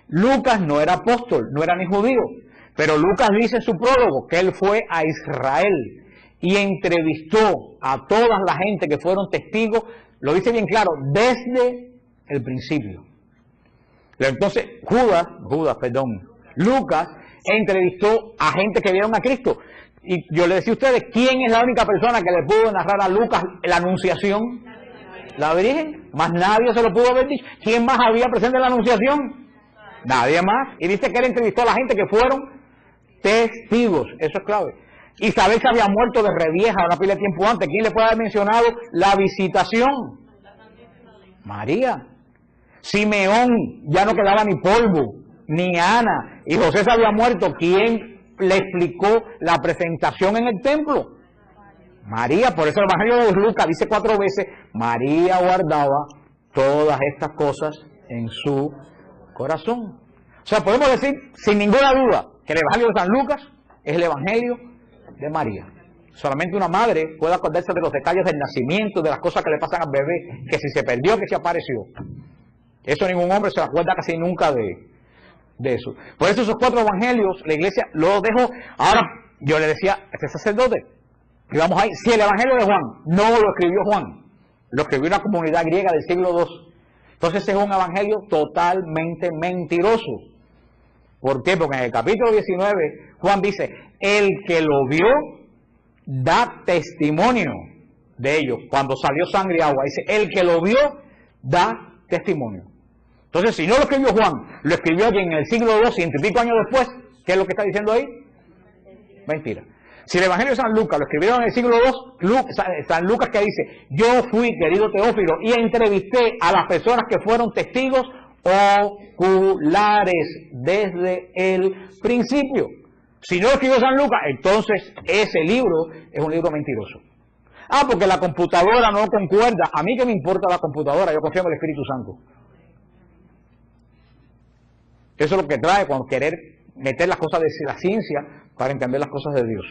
Lucas no era apóstol, no era ni judío, pero Lucas dice en su prólogo que él fue a Israel y entrevistó a toda la gente que fueron testigos, lo dice bien claro, desde el principio. Entonces, Lucas entrevistó a gente que vieron a Cristo. Y yo le decía a ustedes, ¿quién es la única persona que le pudo narrar a Lucas la anunciación? La Virgen. Más nadie se lo pudo haber dicho. ¿Quién más había presente en la anunciación? Nadie más. Y dice que él entrevistó a la gente que fueron testigos. Eso es clave. Isabel se había muerto de revieja una pila de tiempo antes. ¿Quién le puede haber mencionado la visitación? María. Simeón ya no quedaba ni polvo, ni Ana. Y José se había muerto. ¿Quién le explicó la presentación en el templo? María. Por eso el Evangelio de Lucas dice 4 veces, María guardaba todas estas cosas en su corazón. O sea, podemos decir sin ninguna duda que el Evangelio de San Lucas es el Evangelio de María. Solamente una madre puede acordarse de los detalles del nacimiento, de las cosas que le pasan al bebé, que si se perdió, que si apareció. Eso ningún hombre se acuerda casi nunca de eso. Por eso esos 4 evangelios, la iglesia los dejó. Ahora, yo le decía a este sacerdote, y vamos ahí, si el evangelio de Juan no lo escribió Juan, lo escribió una comunidad griega del siglo II, entonces es un evangelio totalmente mentiroso. ¿Por qué? Porque en el capítulo 19, Juan dice, el que lo vio, da testimonio de ello. Cuando salió sangre y agua, dice, el que lo vio, da testimonio. Entonces, si no lo escribió Juan, lo escribió alguien en el siglo II, 100 y pico años después, ¿qué es lo que está diciendo ahí? Mentira. Si el Evangelio de San Lucas lo escribieron en el siglo II, San Lucas que dice, yo fui, querido Teófilo, y entrevisté a las personas que fueron testigos oculares desde el principio. Si no lo escribió San Lucas, entonces ese libro es un libro mentiroso. Ah, porque la computadora no concuerda. A mí que me importa la computadora, yo confío en el Espíritu Santo. Eso es lo que trae cuando querer meter las cosas de la ciencia para entender las cosas de Dios.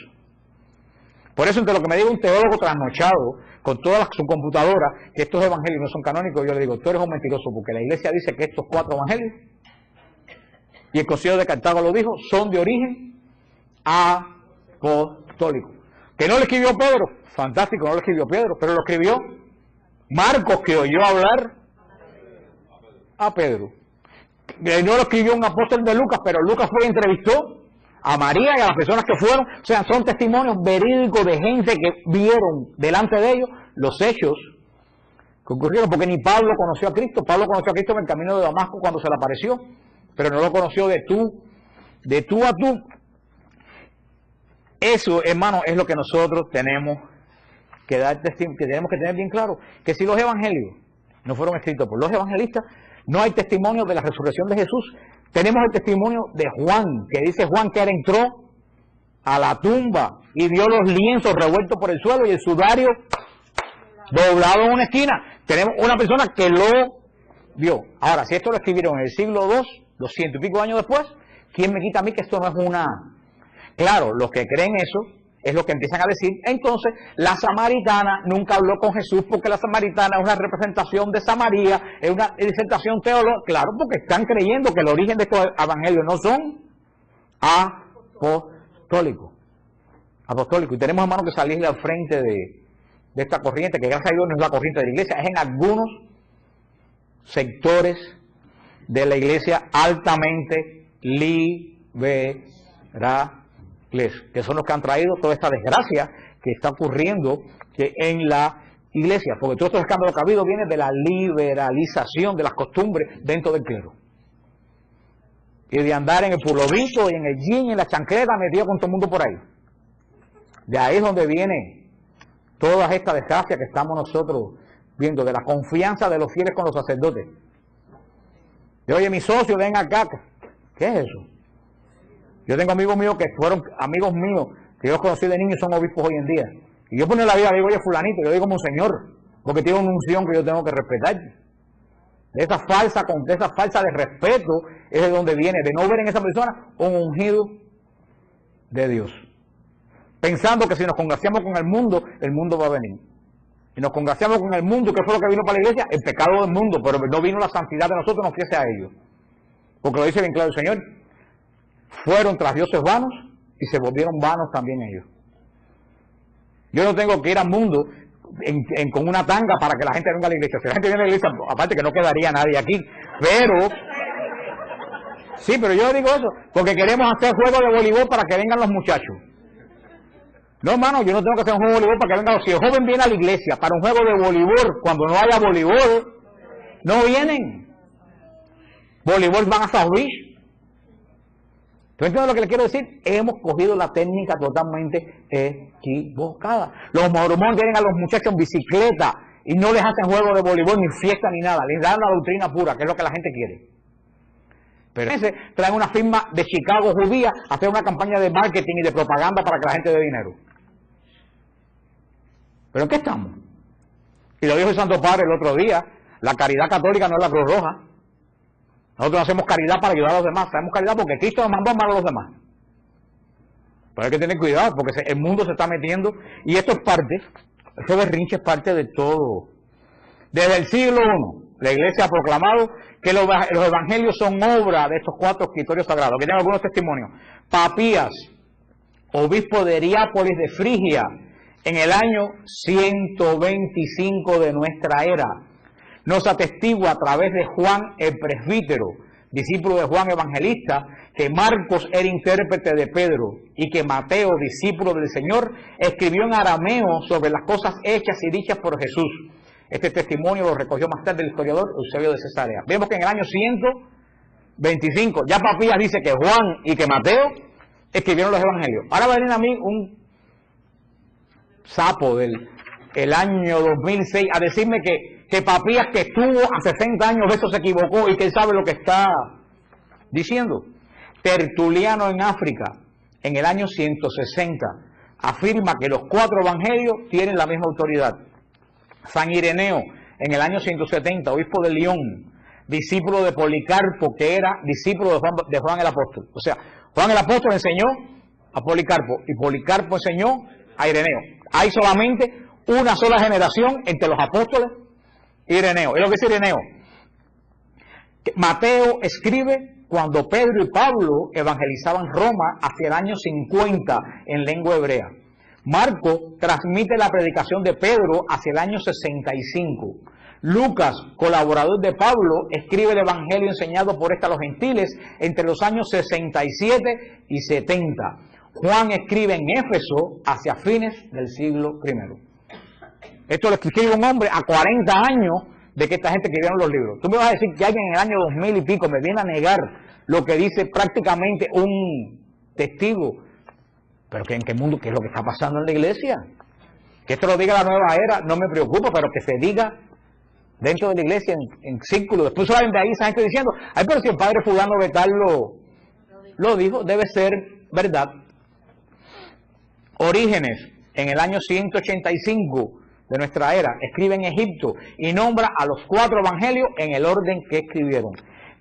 Por eso, entre lo que me diga un teólogo trasnochado con toda su computadora, que estos evangelios no son canónicos, yo le digo, tú eres un mentiroso, porque la iglesia dice que estos 4 evangelios, y el Concilio de Cartago lo dijo, son de origen apostólico. Que no lo escribió Pedro, fantástico, no lo escribió Pedro, pero lo escribió Marcos, que oyó hablar a Pedro. No lo escribió un apóstol de Lucas, pero Lucas fue y entrevistó a María y a las personas que fueron. O sea, son testimonios verídicos de gente que vieron delante de ellos los hechos que ocurrieron, porque ni Pablo conoció a Cristo. Pablo conoció a Cristo en el camino de Damasco cuando se le apareció, pero no lo conoció de tú a tú. Eso, hermano, es lo que nosotros tenemos que dar testimonio, que tenemos que tener bien claro, que si los evangelios no fueron escritos por los evangelistas, no hay testimonio de la resurrección de Jesús. Tenemos el testimonio de Juan, que dice Juan que él entró a la tumba y vio los lienzos revueltos por el suelo y el sudario doblado en una esquina. Tenemos una persona que lo vio. Ahora, si esto lo escribieron en el siglo II, 200 y pico años después, ¿quién me quita a mí que esto no es una...? Claro, los que creen eso es lo que empiezan a decir, entonces la samaritana nunca habló con Jesús porque la samaritana es una representación de Samaria, es una disertación teológica. Claro, porque están creyendo que el origen de estos evangelios no son apostólico. Apostólico. Y tenemos hermanos que salir al frente de esta corriente, que gracias a Dios no es la corriente de la iglesia, es en algunos sectores de la iglesia altamente liberales, que son los que han traído toda esta desgracia que está ocurriendo en la iglesia, porque todo este escándalo que ha habido viene de la liberalización de las costumbres dentro del clero. Y de andar en el pulovito y en el jean y en la chancleta metido con todo el mundo por ahí. De ahí es donde viene toda esta desgracia que estamos nosotros viendo, de la confianza de los fieles con los sacerdotes. De, oye, mi socio, ven acá. ¿Qué es eso? Yo tengo amigos míos que fueron amigos míos, que yo los conocí de niños, son obispos hoy en día. Y yo pongo en la vida, digo, oye, fulanito, yo digo como un señor, porque tiene una unción que yo tengo que respetar. De esa falsa de respeto es de donde viene, de no ver en esa persona un ungido de Dios. Pensando que si nos congraciamos con el mundo va a venir. Y nos congraciamos con el mundo, que fue lo que vino para la iglesia, el pecado del mundo, pero no vino la santidad de nosotros, nos fiese a ellos. Porque lo dice bien claro el Señor, fueron tras dioses vanos y se volvieron vanos también ellos. Yo no tengo que ir al mundo con una tanga para que la gente venga a la iglesia. Si la gente viene a la iglesia, aparte que no quedaría nadie aquí, pero sí, pero yo digo eso, porque queremos hacer juegos de voleibol para que vengan los muchachos. No, hermano, yo no tengo que hacer un juego de voleibol para que vengan. Si el joven viene a la iglesia para un juego de voleibol, cuando no haya voleibol, no vienen. Voleibol van a South Beach. ¿Tú entiendes lo que le quiero decir? Hemos cogido la técnica totalmente equivocada. Los mormones tienen a los muchachos en bicicleta y no les hacen juego de voleibol, ni fiesta, ni nada. Les dan la doctrina pura, que es lo que la gente quiere. Pero ese traen una firma de Chicago judía a hacer una campaña de marketing y de propaganda para que la gente dé dinero. ¿Pero en qué estamos? Y lo dijo el Santo Padre el otro día, la caridad católica no es la Cruz Roja. Nosotros hacemos caridad para ayudar a los demás, hacemos caridad porque Cristo nos mandó a amar a los demás. Pero hay que tener cuidado porque el mundo se está metiendo y esto es parte, ese berrinche es parte de todo. Desde el siglo I, la iglesia ha proclamado que los evangelios son obra de estos 4 escritorios sagrados. Aquí tengo algunos testimonios. Papías, obispo de Hierápolis de Frigia, en el año 125 de nuestra era, nos atestigua a través de Juan el presbítero, discípulo de Juan Evangelista, que Marcos era intérprete de Pedro y que Mateo, discípulo del Señor, escribió en arameo sobre las cosas hechas y dichas por Jesús. Este testimonio lo recogió más tarde el historiador Eusebio de Cesarea. Vemos que en el año 125, ya Papías dice que Juan y que Mateo escribieron los evangelios. Ahora va a venir a mí un sapo del año 2006 a decirme que Papías, que estuvo a 60 años de eso, se equivocó y que él sabe lo que está diciendo. Tertuliano en África, en el año 160, afirma que los 4 evangelios tienen la misma autoridad. San Ireneo, en el año 170, obispo de León, discípulo de Policarpo, que era discípulo de Juan el Apóstol. O sea, Juan el Apóstol enseñó a Policarpo y Policarpo enseñó a Ireneo. Hay solamente una sola generación entre los apóstoles y Ireneo. Es lo que dice Ireneo. Mateo escribe cuando Pedro y Pablo evangelizaban Roma hacia el año 50 en lengua hebrea. Marco transmite la predicación de Pedro hacia el año 65. Lucas, colaborador de Pablo, escribe el evangelio enseñado por éste a los gentiles entre los años 67 y 70. Juan escribe en Éfeso hacia fines del siglo I. Esto lo escribe un hombre a 40 años de que esta gente escribieron los libros. Tú me vas a decir que alguien en el año 2000 y pico me viene a negar lo que dice prácticamente un testigo. Pero ¿en qué mundo? ¿Qué es lo que está pasando en la iglesia? Que esto lo diga la nueva era, no me preocupa, pero que se diga dentro de la iglesia en círculo. Después salen de ahí esa gente diciendo, ay, pero si el padre fulano de tal lo dijo, debe ser verdad. Orígenes, en el año 185 de nuestra era, escribe en Egipto y nombra a los 4 evangelios en el orden que escribieron.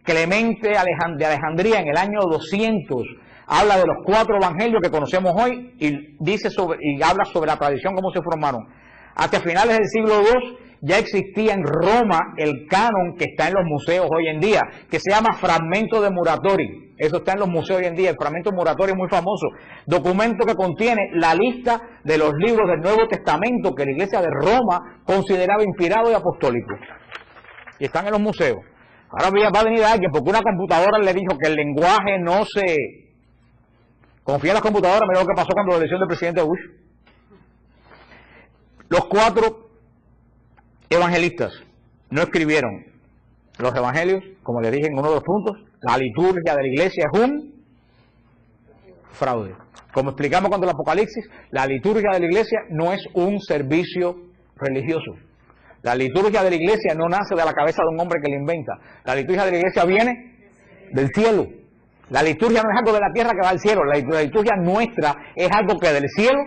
Clemente de Alejandría, en el año 200, habla de los 4 evangelios que conocemos hoy y habla sobre la tradición, cómo se formaron. Hasta finales del siglo II, ya existía en Roma el canon que está en los museos hoy en día, que se llama Fragmento de Muratori. Eso está en los museos hoy en día. El Fragmento de Muratori es muy famoso. Documento que contiene la lista de los libros del Nuevo Testamento que la Iglesia de Roma consideraba inspirado y apostólico. Y están en los museos. Ahora va a venir alguien porque una computadora le dijo que el lenguaje no se... Confía en las computadoras, mira lo que pasó cuando la elección del presidente Bush. Los 4 evangelistas no escribieron los evangelios, como les dije en uno de los puntos. La liturgia de la iglesia es un fraude. Como explicamos cuando el Apocalipsis, la liturgia de la iglesia no es un servicio religioso. La liturgia de la iglesia no nace de la cabeza de un hombre que la inventa. La liturgia de la iglesia viene del cielo. La liturgia no es algo de la tierra que va al cielo. La liturgia nuestra es algo que del cielo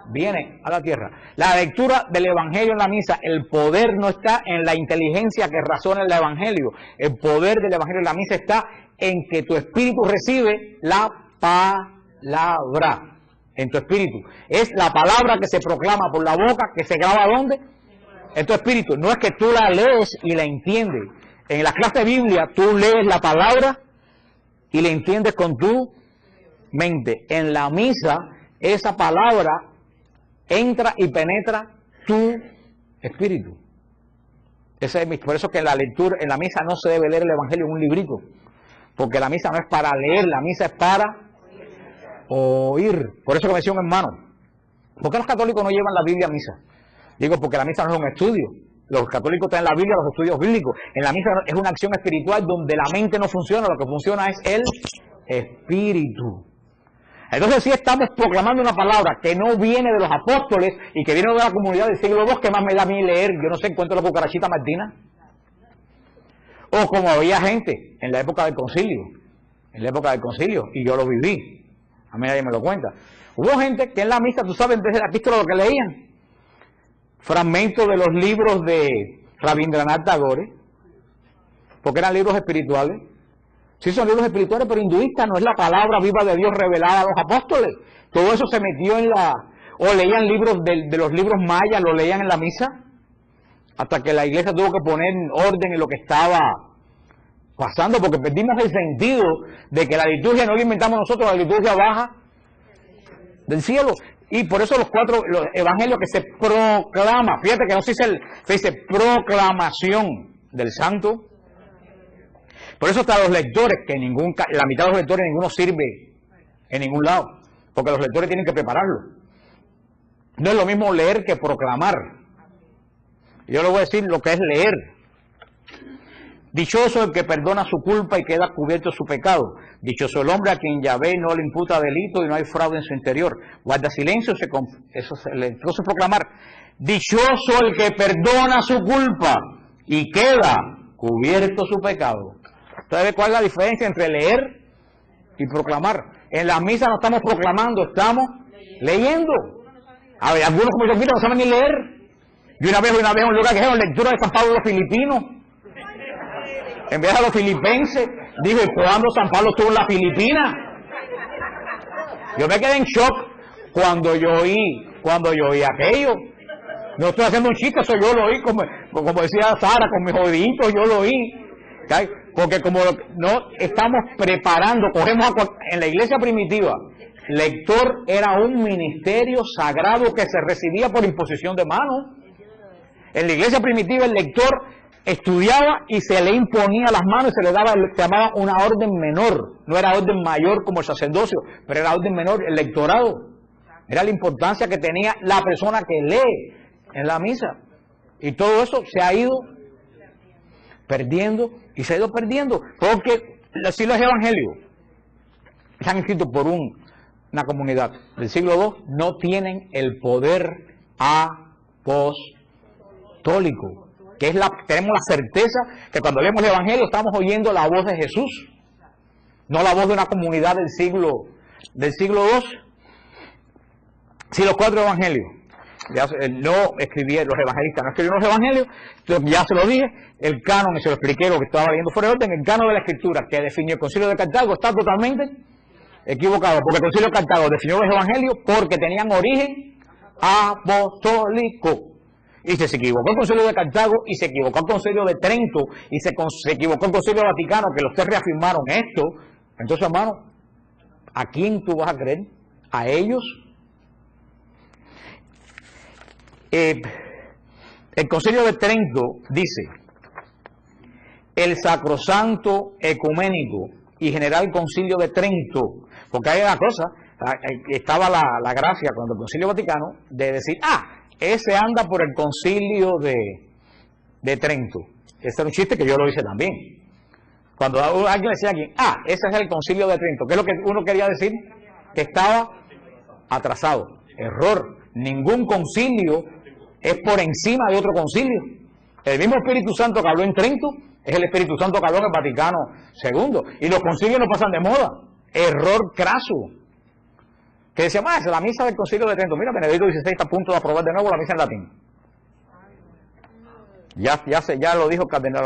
viene a la tierra. La lectura del evangelio en la misa, el poder no está en la inteligencia que razona el evangelio. El poder del evangelio en la misa está en que tu espíritu recibe la palabra. En tu espíritu. Es la palabra que se proclama por la boca, que se graba ¿dónde? En tu espíritu. No es que tú la lees y la entiendes. En la clase de Biblia tú lees la palabra y la entiendes con tu mente. En la misa esa palabra entra y penetra tu espíritu. Por eso que en la lectura, en la misa no se debe leer el evangelio en un librito, porque la misa no es para leer, la misa es para oír. Por eso que me decía un hermano, ¿por qué los católicos no llevan la Biblia a misa? Digo, porque la misa no es un estudio. Los católicos traen la Biblia a los estudios bíblicos. En la misa es una acción espiritual donde la mente no funciona, lo que funciona es el espíritu. Entonces sí estamos proclamando una palabra que no viene de los apóstoles y que viene de la comunidad del siglo II, que más me da a mí leer, yo no sé, encuentro la cucarachita Martina. O como había gente en la época del concilio, y yo lo viví, a mí nadie me lo cuenta. Hubo gente que en la misa, tú sabes, desde la epístola lo que leían, fragmentos de los libros de Rabindranath Tagore, porque eran libros espirituales. Sí, son libros espirituales, pero hinduistas, no es la palabra viva de Dios revelada a los apóstoles. Todo eso se metió en la... O leían libros de los libros mayas, lo leían en la misa, hasta que la iglesia tuvo que poner orden en lo que estaba pasando, porque perdimos el sentido de que la liturgia no la inventamos nosotros, la liturgia baja del cielo. Y por eso los 4 evangelios que se proclama, fíjate que no se dice proclamación del santo. Por eso hasta los lectores, que la mitad de los lectores ninguno sirve en ningún lado, porque los lectores tienen que prepararlo. No es lo mismo leer que proclamar. Yo le voy a decir lo que es leer. Dichoso el que perdona su culpa y queda cubierto su pecado. Dichoso el hombre a quien Yahvé no le imputa delito y no hay fraude en su interior. Guarda silencio, eso es proclamar. Dichoso el que perdona su culpa y queda cubierto su pecado. ¿Usted ve cuál es la diferencia entre leer y proclamar? En la misa no estamos proclamando, estamos leyendo. A ver, algunos como yo no saben ni leer. Yo una vez en un lugar que dijeron lectura de San Pablo a los filipinos. En vez de a los filipenses, digo, ¿y cuándo San Pablo estuvo en la Filipina? Yo me quedé en shock cuando yo oí aquello. No estoy haciendo un chiste, eso yo lo oí, como decía Sara, con mis oíditos, yo lo oí. ¿Okay? Porque como no estamos preparando, en la iglesia primitiva, lector era un ministerio sagrado que se recibía por imposición de manos. En la iglesia primitiva el lector estudiaba y se le imponía las manos y se le daba, se llamaba una orden menor. No era orden mayor como el sacerdocio, pero era orden menor, el lectorado. Era la importancia que tenía la persona que lee en la misa. Y todo eso se ha ido perdiendo y se ha ido perdiendo. Porque si los evangelios están escritos por una comunidad del siglo II, no tienen el poder apostólico. Que tenemos la certeza que cuando leemos el evangelio estamos oyendo la voz de Jesús, no la voz de una comunidad del siglo II. Si los 4 evangelios no escribieron, los evangelistas no escribieron los evangelios, ya se lo dije, el canon, y se lo expliqué lo que estaba leyendo fuera de orden, el canon de la escritura que definió el Concilio de Cartago está totalmente equivocado, porque el Concilio de Cartago definió los evangelios porque tenían origen apostólico. Y se equivocó el Concilio de Cartago, y se equivocó el Concilio de Trento, y se equivocó el Concilio Vaticano, que los tres reafirmaron esto. Entonces, hermano, ¿a quién tú vas a creer? ¿A ellos? El Concilio de Trento dice: el Sacrosanto Ecuménico y General Concilio de Trento, porque hay una cosa, estaba la gracia cuando el Concilio Vaticano de decir, ese anda por el Concilio de Trento. Ese era un chiste que yo lo hice también. Cuando alguien decía a alguien, ese es el Concilio de Trento, ¿qué es lo que uno quería decir? Que estaba atrasado. Error. Ningún concilio es por encima de otro concilio. El mismo Espíritu Santo que habló en Trento es el Espíritu Santo que habló en el Vaticano II. Y los concilios no pasan de moda. Error craso. Que decía, es la misa del Concilio de Trento. Mira, Benedicto XVI está a punto de aprobar de nuevo la misa en latín. Ya lo dijo el cardenal,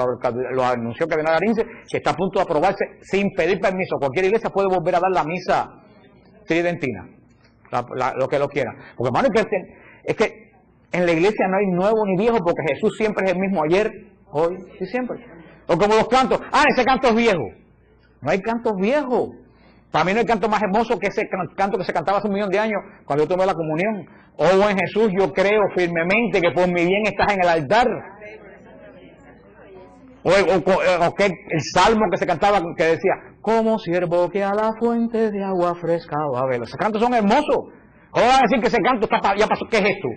lo anunció el cardenal Arinze, que está a punto de aprobarse sin pedir permiso. Cualquier iglesia puede volver a dar la misa tridentina, lo que lo quiera. Porque, hermano, es que en la iglesia no hay nuevo ni viejo, porque Jesús siempre es el mismo ayer, hoy y siempre. O como los cantos, ese canto es viejo. No hay cantos viejos. Para mí no hay canto más hermoso que ese canto que se cantaba hace 1.000.000 de años cuando yo tomé la comunión. Oh, en Jesús yo creo firmemente que por mi bien estás en el altar. O que el salmo que se cantaba que decía, como siervo que a la fuente de agua fresca va a ver. Esos cantos son hermosos. ¿Cómo van a decir que ese canto ya pasó? ¿Qué es esto?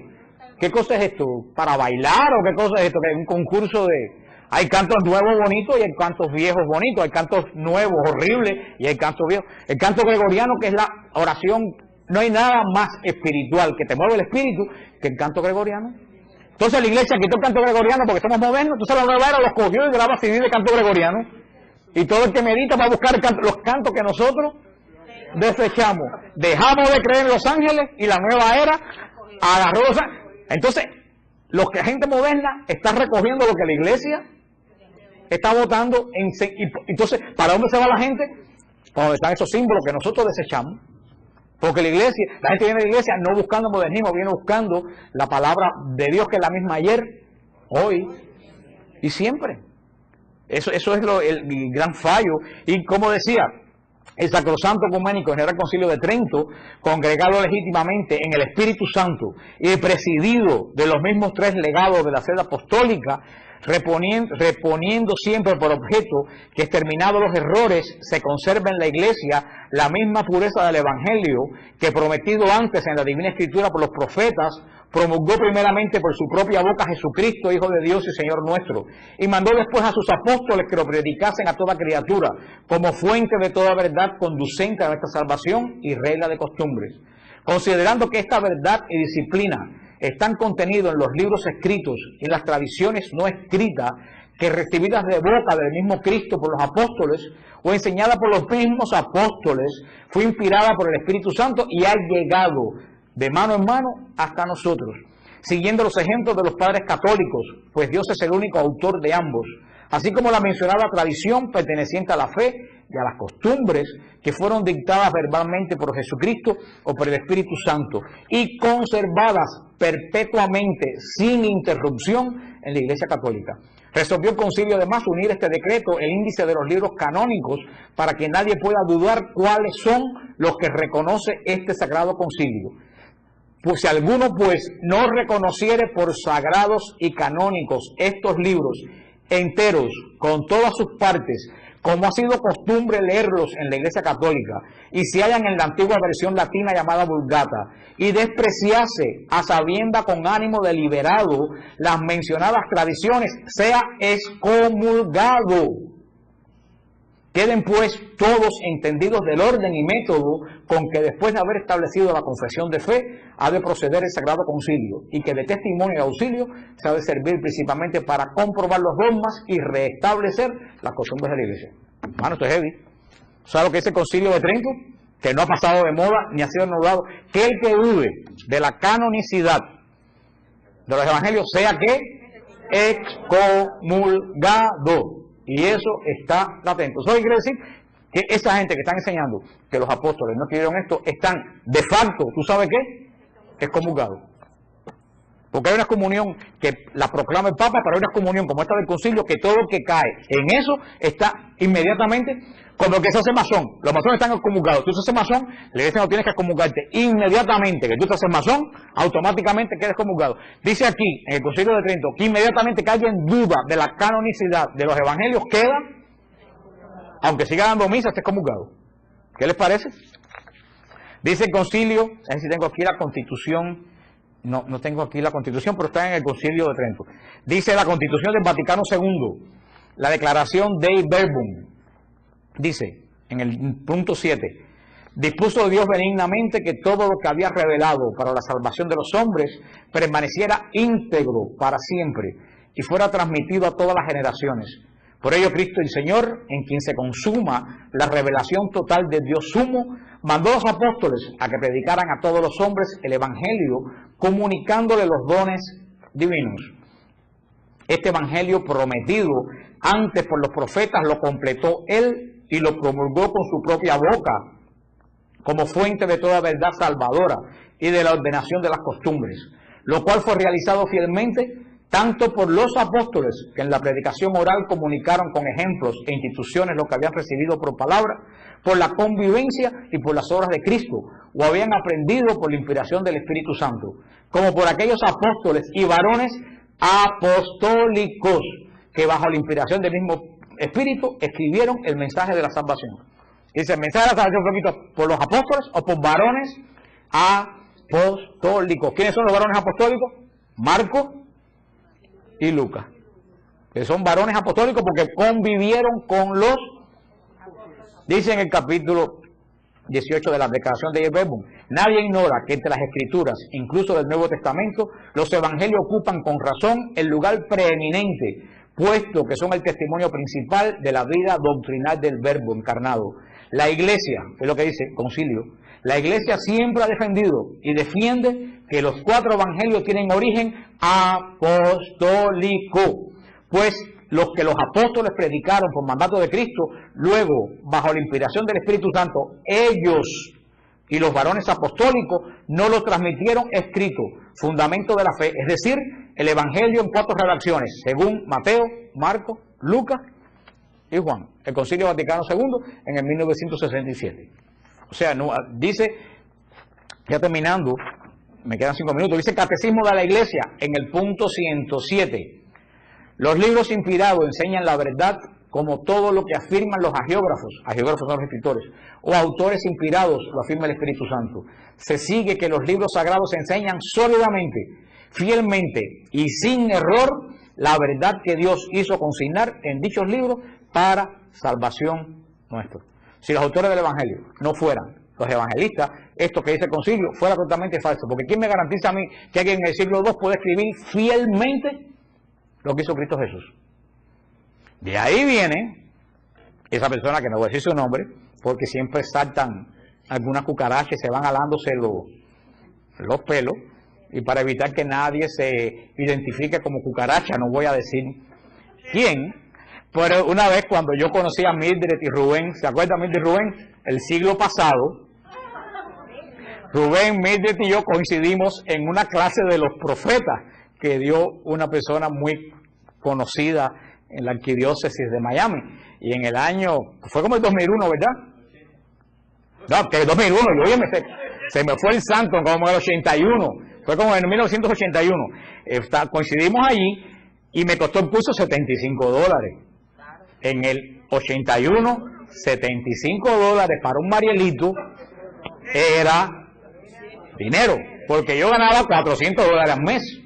¿Qué cosa es esto? ¿Para bailar o qué cosa es esto? Que es un concurso de... Hay cantos nuevos bonitos y hay cantos viejos bonitos. Hay cantos nuevos horribles y hay cantos viejos. El canto gregoriano, que es la oración, no hay nada más espiritual que te mueve el espíritu que el canto gregoriano. Entonces la iglesia quitó el canto gregoriano porque somos modernos. Entonces la nueva era los cogió y graba CD de canto gregoriano. Y todo el que medita va a buscar los cantos que nosotros desechamos. Dejamos de creer en los ángeles y la nueva era agarró los ángeles. Entonces, la gente moderna está recogiendo lo que la iglesia está votando. Entonces, ¿para dónde se va la gente? Para donde están esos símbolos que nosotros desechamos. Porque la gente viene a la iglesia no buscando modernismo, viene buscando la palabra de Dios, que es la misma ayer, hoy y siempre. Eso es el gran fallo. Y como decía, el Sacrosanto Ecuménico General Concilio de Trento, congregado legítimamente en el Espíritu Santo y presidido de los mismos tres legados de la sede apostólica, reponiendo siempre por objeto que, exterminados los errores, se conserve en la Iglesia la misma pureza del Evangelio que, prometido antes en la Divina Escritura por los profetas, promulgó primeramente por su propia boca Jesucristo, Hijo de Dios y Señor nuestro, y mandó después a sus apóstoles que lo predicasen a toda criatura, como fuente de toda verdad conducente a nuestra salvación y regla de costumbres. Considerando que esta verdad y disciplina están contenidos en los libros escritos y en las tradiciones no escritas, que recibidas de boca del mismo Cristo por los apóstoles, o enseñada por los mismos apóstoles, fue inspirada por el Espíritu Santo y ha llegado de mano en mano hasta nosotros, siguiendo los ejemplos de los padres católicos, pues Dios es el único autor de ambos, así como la mencionada tradición perteneciente a la fe y a las costumbres que fueron dictadas verbalmente por Jesucristo o por el Espíritu Santo y conservadas perpetuamente sin interrupción en la Iglesia Católica. Resolvió el concilio además unir este decreto, el índice de los libros canónicos, para que nadie pueda dudar cuáles son los que reconoce este sagrado concilio. Pues si alguno no reconociere por sagrados y canónicos estos libros enteros, con todas sus partes, como ha sido costumbre leerlos en la Iglesia Católica, y se hallan en la antigua versión latina llamada Vulgata, y despreciase a sabienda con ánimo deliberado las mencionadas tradiciones, sea excomulgado. Queden pues todos entendidos del orden y método con que, después de haber establecido la confesión de fe, ha de proceder el Sagrado Concilio, y que de testimonio y auxilio se ha de servir principalmente para comprobar los dogmas y restablecer las costumbres de la Iglesia. Hermano, esto es heavy. ¿Sabe lo que es el Concilio de Trento? Que no ha pasado de moda ni ha sido anulado. Que el que dude de la canonicidad de los evangelios sea que excomulgado. Y eso está latente. Eso quiere decir que esa gente que están enseñando que los apóstoles no escribieron esto, están de facto, ¿tú sabes qué? Excomulgados. Porque hay una excomunión que la proclama el Papa, pero hay una excomunión como esta del concilio que todo el que cae en eso está inmediatamente, como el que se hace masón. Los masones están excomulgados. Tú se haces masón, le dicen no tienes que excomulgarte. Inmediatamente que tú te haces masón, automáticamente quedas excomulgado. Dice aquí, en el concilio de Trento, que inmediatamente que alguien duda de la canonicidad de los evangelios, queda, aunque siga dando misa, esté excomulgado. ¿Qué les parece? Dice el concilio, a ver si tengo aquí la constitución. No tengo aquí la Constitución, pero está en el Concilio de Trento. Dice la Constitución del Vaticano II, la Declaración Dei Verbum, dice en el punto 7, dispuso Dios benignamente que todo lo que había revelado para la salvación de los hombres permaneciera íntegro para siempre y fuera transmitido a todas las generaciones. Por ello Cristo el Señor, en quien se consuma la revelación total de Dios sumo, mandó a los apóstoles a que predicaran a todos los hombres el Evangelio, comunicándole los dones divinos. Este Evangelio prometido antes por los profetas lo completó Él y lo promulgó con su propia boca, como fuente de toda verdad salvadora y de la ordenación de las costumbres, lo cual fue realizado fielmente tanto por los apóstoles, que en la predicación oral comunicaron con ejemplos e instituciones lo que habían recibido por palabra, por la convivencia y por las obras de Cristo, o habían aprendido por la inspiración del Espíritu Santo, como por aquellos apóstoles y varones apostólicos, que bajo la inspiración del mismo Espíritu escribieron el mensaje de la salvación. Dice, el mensaje de la salvación fue escrito por los apóstoles o por varones apostólicos. ¿Quiénes son los varones apostólicos? Marcos y Lucas, que son varones apostólicos porque convivieron con los, dice en el capítulo 18 de la Declaración de Verbum, nadie ignora que entre las escrituras, incluso del Nuevo Testamento, los evangelios ocupan con razón el lugar preeminente, puesto que son el testimonio principal de la vida doctrinal del Verbo encarnado. La Iglesia, es lo que dice el concilio, la Iglesia siempre ha defendido y defiende que los 4 evangelios tienen origen apostólico, pues los que los apóstoles predicaron por mandato de Cristo, luego, bajo la inspiración del Espíritu Santo, ellos y los varones apostólicos no lo transmitieron escrito, fundamento de la fe, es decir, el evangelio en 4 redacciones, según Mateo, Marcos, Lucas y Juan, el Concilio Vaticano II en el 1967. O sea, no, dice, ya terminando, me quedan 5 minutos, dice Catecismo de la Iglesia en el punto 107. Los libros inspirados enseñan la verdad como todo lo que afirman los agiógrafos son los escritores, o autores inspirados, lo afirma el Espíritu Santo. Se sigue que los libros sagrados enseñan sólidamente, fielmente y sin error la verdad que Dios hizo consignar en dichos libros para salvación nuestra. Si los autores del Evangelio no fueran los evangelistas, esto que dice el concilio fuera totalmente falso, porque ¿quién me garantiza a mí que alguien en el siglo II puede escribir fielmente lo que hizo Cristo Jesús? De ahí viene esa persona, que no voy a decir su nombre, porque siempre saltan algunas cucarachas y se van alándose los pelos, y para evitar que nadie se identifique como cucaracha, no voy a decir quién, pero una vez cuando yo conocí a Mildred y Rubén, ¿se acuerdan Mildred y Rubén? El siglo pasado, Rubén, Mildred y yo coincidimos en una clase de los profetas que dio una persona muy conocida en la arquidiócesis de Miami, y en el año, fue como el 2001, ¿verdad? No, que el 2001, oye, se me fue el santo, como el 81, fue como en 1981, coincidimos allí, y me costó el curso $75. En el 81, $75 para un Marielito era dinero, porque yo ganaba $400 al mes.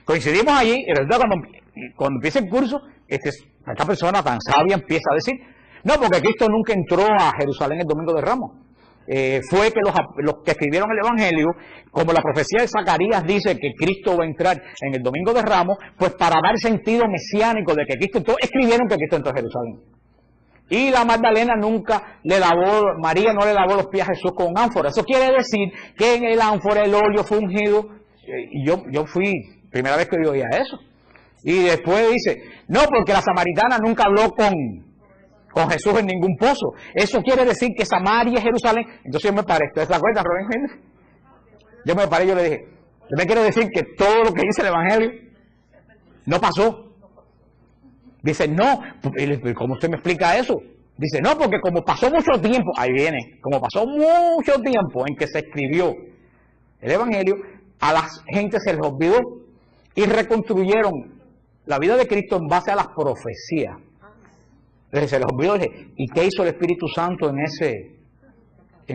Coincidimos allí, y resulta cuando empieza el curso, esta persona tan sabia empieza a decir, no, porque Cristo nunca entró a Jerusalén el domingo de Ramos. Fue que los que escribieron el Evangelio, como la profecía de Zacarías dice que Cristo va a entrar en el domingo de Ramos, pues para dar sentido mesiánico de que Cristo entró, escribieron que Cristo entró a Jerusalén. Y la Magdalena María no le lavó los pies a Jesús con un ánfora. Eso quiere decir que en el ánfora el óleo fue ungido. Y yo fui, primera vez que yo oía eso. Y después dice, no, porque la samaritana nunca habló con Jesús en ningún pozo. Eso quiere decir que Samaria es Jerusalén. Entonces yo me paré. ¿Ustedes se acuerdan, Rubén? Yo me paré y yo le dije, ¿Usted me quiere decir que todo lo que dice el Evangelio no pasó? Dice, no. ¿Cómo usted me explica eso? Dice, no, porque como pasó mucho tiempo, ahí viene, como pasó mucho tiempo en que se escribió el Evangelio, a la gente se les olvidó y reconstruyeron la vida de Cristo en base a las profecías. Entonces se les olvidó, ¿y qué hizo el Espíritu Santo en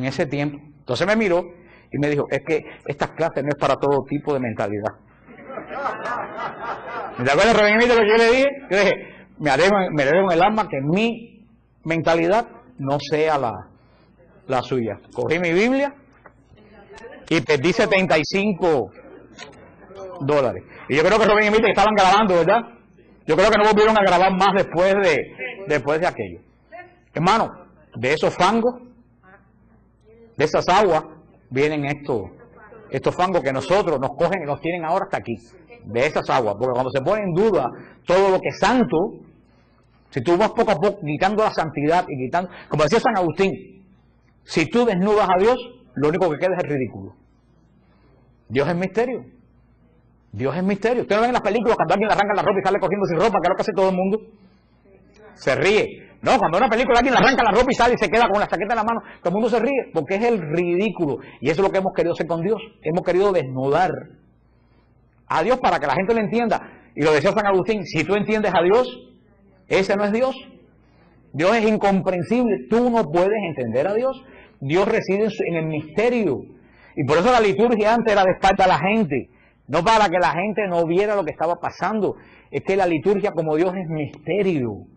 ese tiempo? Entonces me miró y me dijo, es que estas clases no es para todo tipo de mentalidad. ¿De acuerdo, Reverendo, lo que yo le dije? Yo dije, me alegro en el alma que mi mentalidad no sea la suya. Cogí mi Biblia y perdí $75. Y yo creo que Rubén y Mita estaban grabando, ¿verdad? Yo creo que no volvieron a grabar más después de aquello. Hermano, de esos fangos, de esas aguas, vienen estos fangos que nosotros nos cogen y nos tienen ahora hasta aquí. De esas aguas, porque cuando se pone en duda todo lo que es santo, si tú vas poco a poco quitando la santidad y quitando, como decía San Agustín, si tú desnudas a Dios, lo único que queda es el ridículo. Dios es misterio. Dios es misterio. Ustedes no ven en las películas cuando alguien le arranca la ropa y sale cogiendo sin ropa, que es lo que hace todo el mundo. Se ríe. No, cuando en una película alguien le arranca la ropa y sale y se queda con la chaqueta en la mano, todo el mundo se ríe, porque es el ridículo. Y eso es lo que hemos querido hacer con Dios. Hemos querido desnudar a Dios para que la gente lo entienda. Y lo decía San Agustín, si tú entiendes a Dios, ese no es Dios. Dios es incomprensible. Tú no puedes entender a Dios. Dios reside en el misterio. Y por eso la liturgia antes era de espalda a la gente. No para que la gente no viera lo que estaba pasando. Es que la liturgia como Dios es misterio.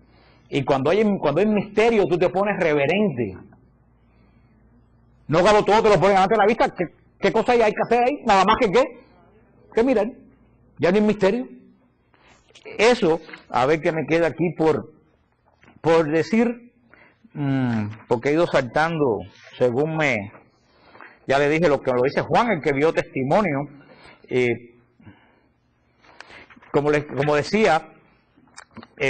Y cuando hay misterio tú te pones reverente. No cuando todo te lo ponen ante la vista. ¿Qué cosa hay que hacer ahí? Nada más que qué. Que mirar. Ya no hay misterio. Eso, a ver qué me queda aquí por decir. Porque he ido saltando según ya le dije lo que lo dice Juan, el que vio testimonio. Como decía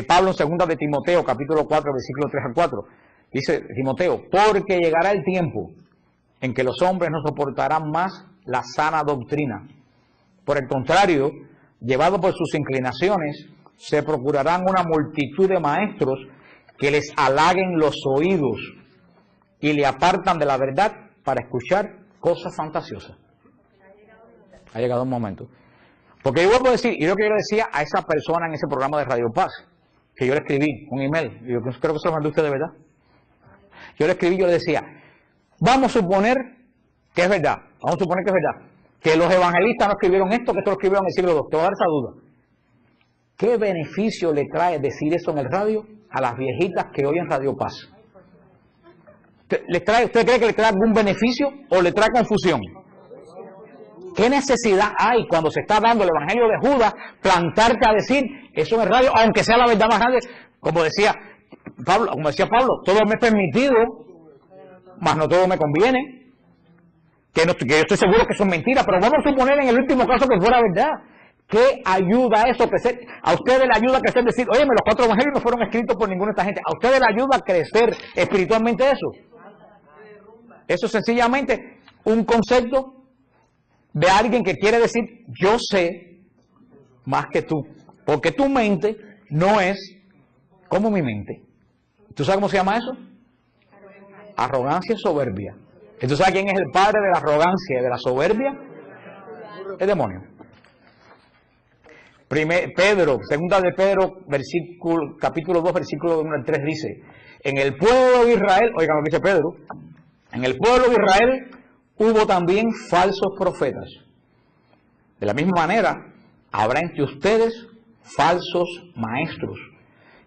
Pablo en segunda de Timoteo, capítulo 4, versículo 3 al 4, dice Timoteo, porque llegará el tiempo en que los hombres no soportarán más la sana doctrina. Por el contrario, llevados por sus inclinaciones, se procurarán una multitud de maestros que les halaguen los oídos y le apartan de la verdad para escuchar cosas fantasiosas. Ha llegado un momento. Porque yo vuelvo a decir, y yo que yo le decía a esa persona en ese programa de Radio Paz, que yo le escribí un email, y yo creo que se lo mandé a usted de verdad. Yo le escribí, yo le decía, vamos a suponer que es verdad, que los evangelistas no escribieron esto, que esto lo escribieron en el siglo II. Te voy a dar esa duda. ¿Qué beneficio le trae decir eso en el radio a las viejitas que oyen Radio Paz? ¿Usted cree que le trae algún beneficio o le trae confusión? ¿Qué necesidad hay cuando se está dando el Evangelio de Judas plantarte a decir eso en el radio, aunque sea la verdad más grande? Como decía Pablo, todo me es permitido, mas no todo me conviene. Que yo estoy seguro que son mentiras, pero vamos a suponer en el último caso que fuera verdad. ¿Qué ayuda eso? A ustedes le ayuda a crecer, decir, oye, los 4 evangelios no fueron escritos por ninguna de esta gente. ¿A ustedes le ayuda a crecer espiritualmente eso? Eso es sencillamente un concepto de alguien que quiere decir, yo sé más que tú. Porque tu mente no es como mi mente. ¿Tú sabes cómo se llama eso? Arrogancia y soberbia. ¿Tú sabes quién es el padre de la arrogancia y de la soberbia? El demonio. Segunda de Pedro, capítulo 2, versículo 1 al 3 dice, en el pueblo de Israel, oigan lo que dice Pedro, en el pueblo de Israel hubo también falsos profetas. De la misma manera, habrá entre ustedes falsos maestros,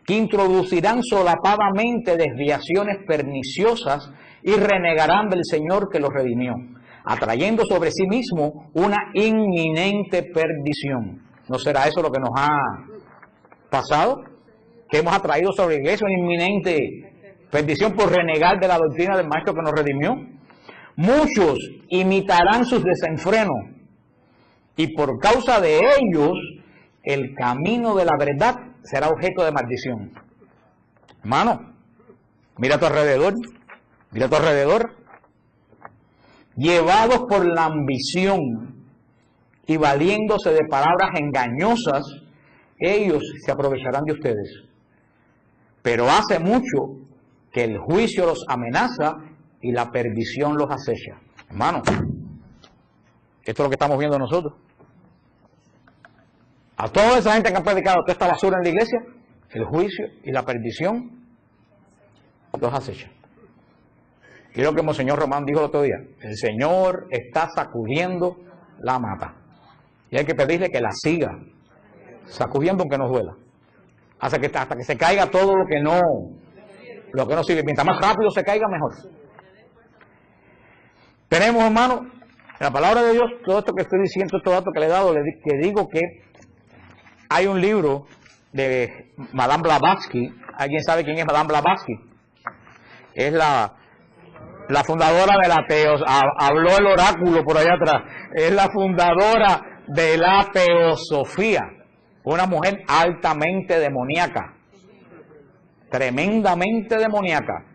que introducirán solapadamente desviaciones perniciosas y renegarán del Señor que los redimió, atrayendo sobre sí mismo una inminente perdición. ¿No será eso lo que nos ha pasado? Que hemos atraído sobre la iglesia una inminente perdición por renegar de la doctrina del Maestro que nos redimió. Muchos imitarán sus desenfrenos y por causa de ellos el camino de la verdad será objeto de maldición. Hermano, mira a tu alrededor, llevados por la ambición y valiéndose de palabras engañosas, ellos se aprovecharán de ustedes. Pero hace mucho que el juicio los amenaza y la perdición los acecha. Hermano, esto es lo que estamos viendo nosotros. A toda esa gente que ha predicado toda esta basura en la iglesia, el juicio y la perdición los acecha. Quiero que Monseñor Román dijo el otro día, el Señor está sacudiendo la mata. Y hay que pedirle que la siga sacudiendo aunque nos duela. Hasta que se caiga todo lo que no sirve. Mientras más rápido se caiga, mejor. Tenemos, hermano, en la palabra de Dios, todo esto que estoy diciendo, estos datos que le he dado, que digo que hay un libro de Madame Blavatsky. ¿Alguien sabe quién es Madame Blavatsky? Es la fundadora de la habló el oráculo por allá atrás. Es la fundadora de la teosofía. Una mujer altamente demoníaca. Tremendamente demoníaca.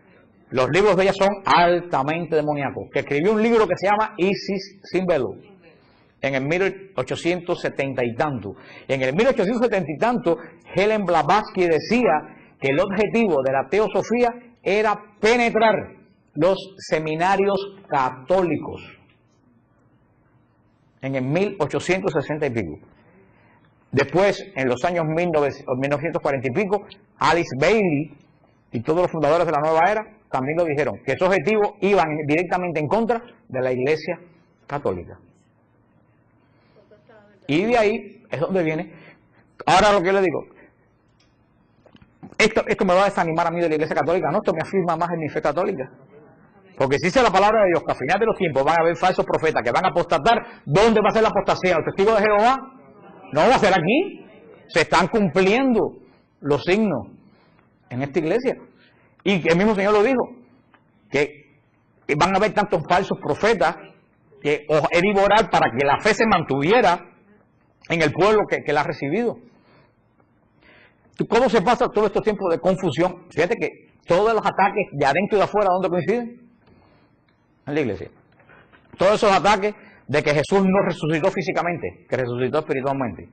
Los libros de ella son altamente demoníacos. Que escribió un libro que se llama Isis sin velo. En el 1870 y tanto. En el 1870 y tanto, Helen Blavatsky decía que el objetivo de la teosofía era penetrar los seminarios católicos. En el 1860 y pico. Después, en los años 1940 y pico, Alice Bailey y todos los fundadores de la nueva era también lo dijeron, que esos objetivos iban directamente en contra de la Iglesia Católica. Y de ahí es donde viene. Ahora lo que le digo, esto me va a desanimar a mí de la Iglesia Católica, no, esto me afirma más en mi fe católica. Porque si dice la palabra de Dios que al final de los tiempos van a haber falsos profetas que van a apostatar, ¿dónde va a ser la apostasía? ¿Los testigos de Jehová? No va a ser aquí. Se están cumpliendo los signos en esta iglesia. Y el mismo Señor lo dijo, que van a haber tantos falsos profetas que es orar para que la fe se mantuviera en el pueblo que la ha recibido. ¿Cómo se pasa todos estos tiempos de confusión? Fíjate que todos los ataques de adentro y de afuera, ¿dónde coinciden? En la iglesia. Todos esos ataques de que Jesús no resucitó físicamente, que resucitó espiritualmente.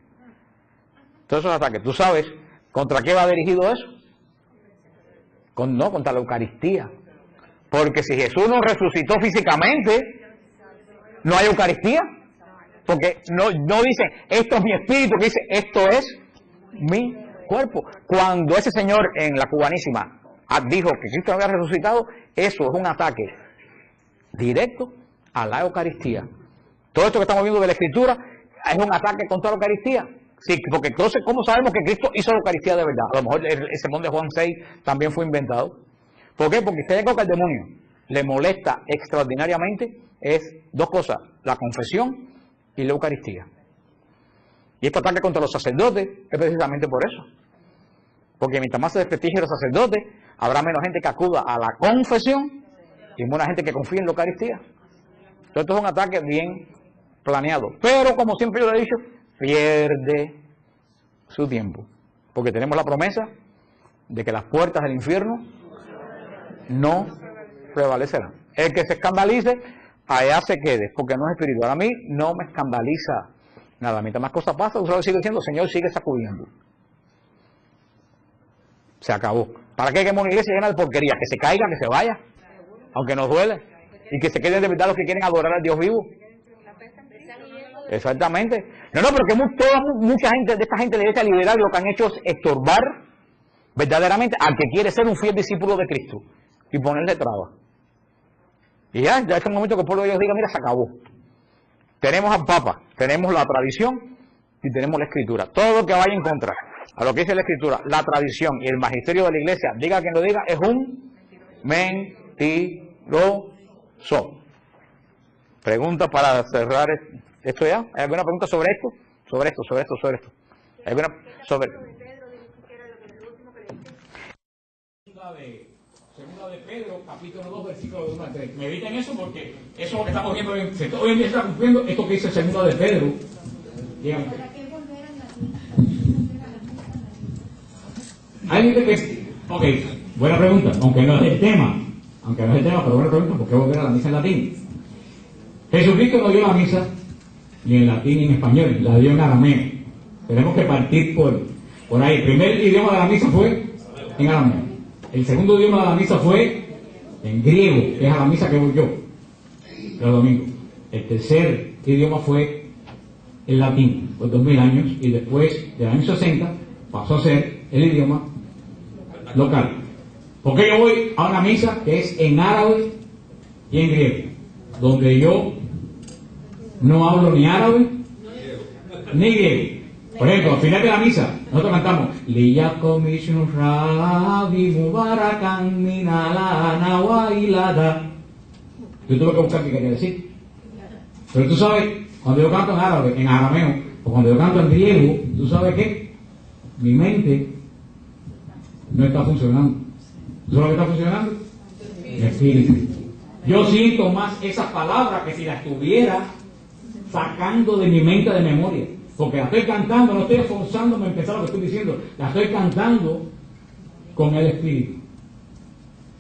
Todos esos ataques. ¿Tú sabes contra qué va dirigido eso? Contra la Eucaristía. Porque si Jesús no resucitó físicamente, no hay Eucaristía. Porque no dice, esto es mi espíritu, que dice, esto es mi cuerpo. Cuando ese señor en la Cubanísima dijo que Cristo había resucitado, eso es un ataque directo a la Eucaristía. Todo esto que estamos viendo de la Escritura es un ataque contra la Eucaristía. Sí, porque entonces, ¿cómo sabemos que Cristo hizo la Eucaristía de verdad? A lo mejor el sermón de Juan 6 también fue inventado. ¿Por qué? Porque usted ve que al demonio le molesta extraordinariamente es dos cosas, la confesión y la Eucaristía. Y este ataque contra los sacerdotes es precisamente por eso. Porque mientras más se desprestigie a los sacerdotes, habrá menos gente que acuda a la confesión y menos gente que confíe en la Eucaristía. Entonces esto es un ataque bien planeado. Pero como siempre yo le he dicho, pierde su tiempo. Porque tenemos la promesa de que las puertas del infierno no prevalecerán. El que se escandalice, allá se quede, porque no es espiritual. A mí no me escandaliza nada. Mientras más cosas pasan, usted sigue diciendo, Señor, sigue sacudiendo. Se acabó. ¿Para qué queremos una iglesia llena de porquería? Que se caiga, que se vaya, aunque nos duele. Y que se queden de verdad los que quieren adorar al Dios vivo. Exactamente. No, porque mucha gente de esta gente de la iglesia liberal lo que han hecho es estorbar verdaderamente al que quiere ser un fiel discípulo de Cristo y ponerle trabas. Y ya es el momento que el pueblo de Dios diga, mira, se acabó. Tenemos al Papa, tenemos la tradición y tenemos la Escritura. Todo lo que vaya en contra a lo que dice la Escritura, la tradición y el magisterio de la iglesia, diga quien lo diga, es un mentiroso. Pregunta para cerrar esto ya. ¿Hay alguna pregunta sobre esto? Sobre esto. ¿Hay alguna sobre? Segunda de Pedro, capítulo 2, versículo 1 al 3. Mediten eso porque eso es lo que estamos viendo. Hoy en día está cumpliendo esto que dice segunda de Pedro. Dígame. Hay gente que... Ok, buena pregunta. Aunque no es el tema, pero buena pregunta, ¿por qué volver a la misa en latín? Jesucristo no dio la misa ni en latín ni en español, la dio en arameo. Tenemos que partir por ahí. El primer idioma de la misa fue en arameo. El segundo idioma de la misa fue en griego, que es a la misa que voy yo, los domingos. El tercer idioma fue el latín, por 2000 años, y después, de los años 60, pasó a ser el idioma local. Porque yo voy a una misa que es en árabe y en griego, donde yo no hablo ni árabe ni griego. Por ejemplo, al final de la misa, nosotros cantamos Liyakom Ishnu Rabbi Mubarakan Minalana Wailada. Yo tuve que buscar qué quería decir. Pero tú sabes, cuando yo canto en árabe, en arameo, o cuando yo canto en griego, tú sabes qué, mi mente no está funcionando. ¿Tú sabes lo que está funcionando? Mi espíritu. Yo siento más esas palabras que si las estuviera sacando de mi mente de memoria. Porque la estoy cantando, no estoy esforzándome a empezar lo que estoy diciendo, la estoy cantando con el espíritu.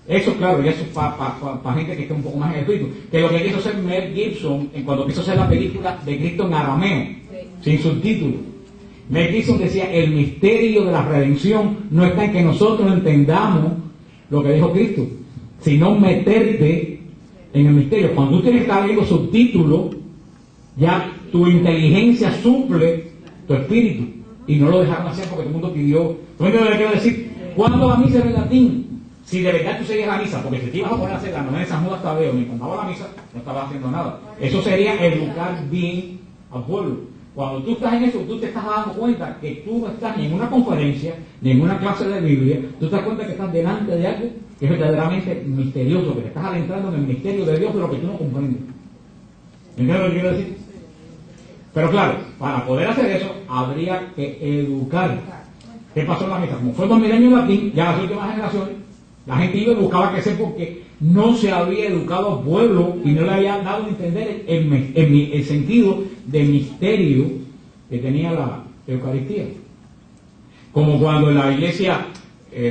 Eso, claro, y eso es para gente que esté un poco más en el espíritu. Que lo que quiso hacer Mel Gibson cuando quiso hacer la película de Cristo en arameo, sin subtítulos. Mel Gibson decía, el misterio de la redención no está en que nosotros entendamos lo que dijo Cristo, sino meterte en el misterio. Cuando tú tienes que estar leyendo subtítulos, ya tu inteligencia suple tu espíritu. Y no lo dejaron hacer porque todo el mundo pidió. ¿Tú me entiendes lo que quiero decir? ¿Cuándo la misa era en latín? Si de verdad tú seguías la misa, porque si te ibas a poner a hacer la novena de San Judas Tadeo mientras daba la misa, no estabas haciendo nada. Eso sería educar bien al pueblo. Cuando tú estás en eso, tú te estás dando cuenta que tú no estás ni en una conferencia, ni en una clase de Biblia, tú te das cuenta que estás delante de algo que es verdaderamente misterioso, que te estás adentrando en el misterio de Dios, pero que tú no comprendes. ¿Entiendes lo que quiero decir? Pero claro, para poder hacer eso, habría que educar. ¿Qué pasó en la misa? Como fue 2000 años en latín, ya las últimas generaciones, la gente iba y buscaba crecer porque no se había educado al pueblo y no le había dado a entender el sentido del misterio que tenía la Eucaristía. Como cuando en la iglesia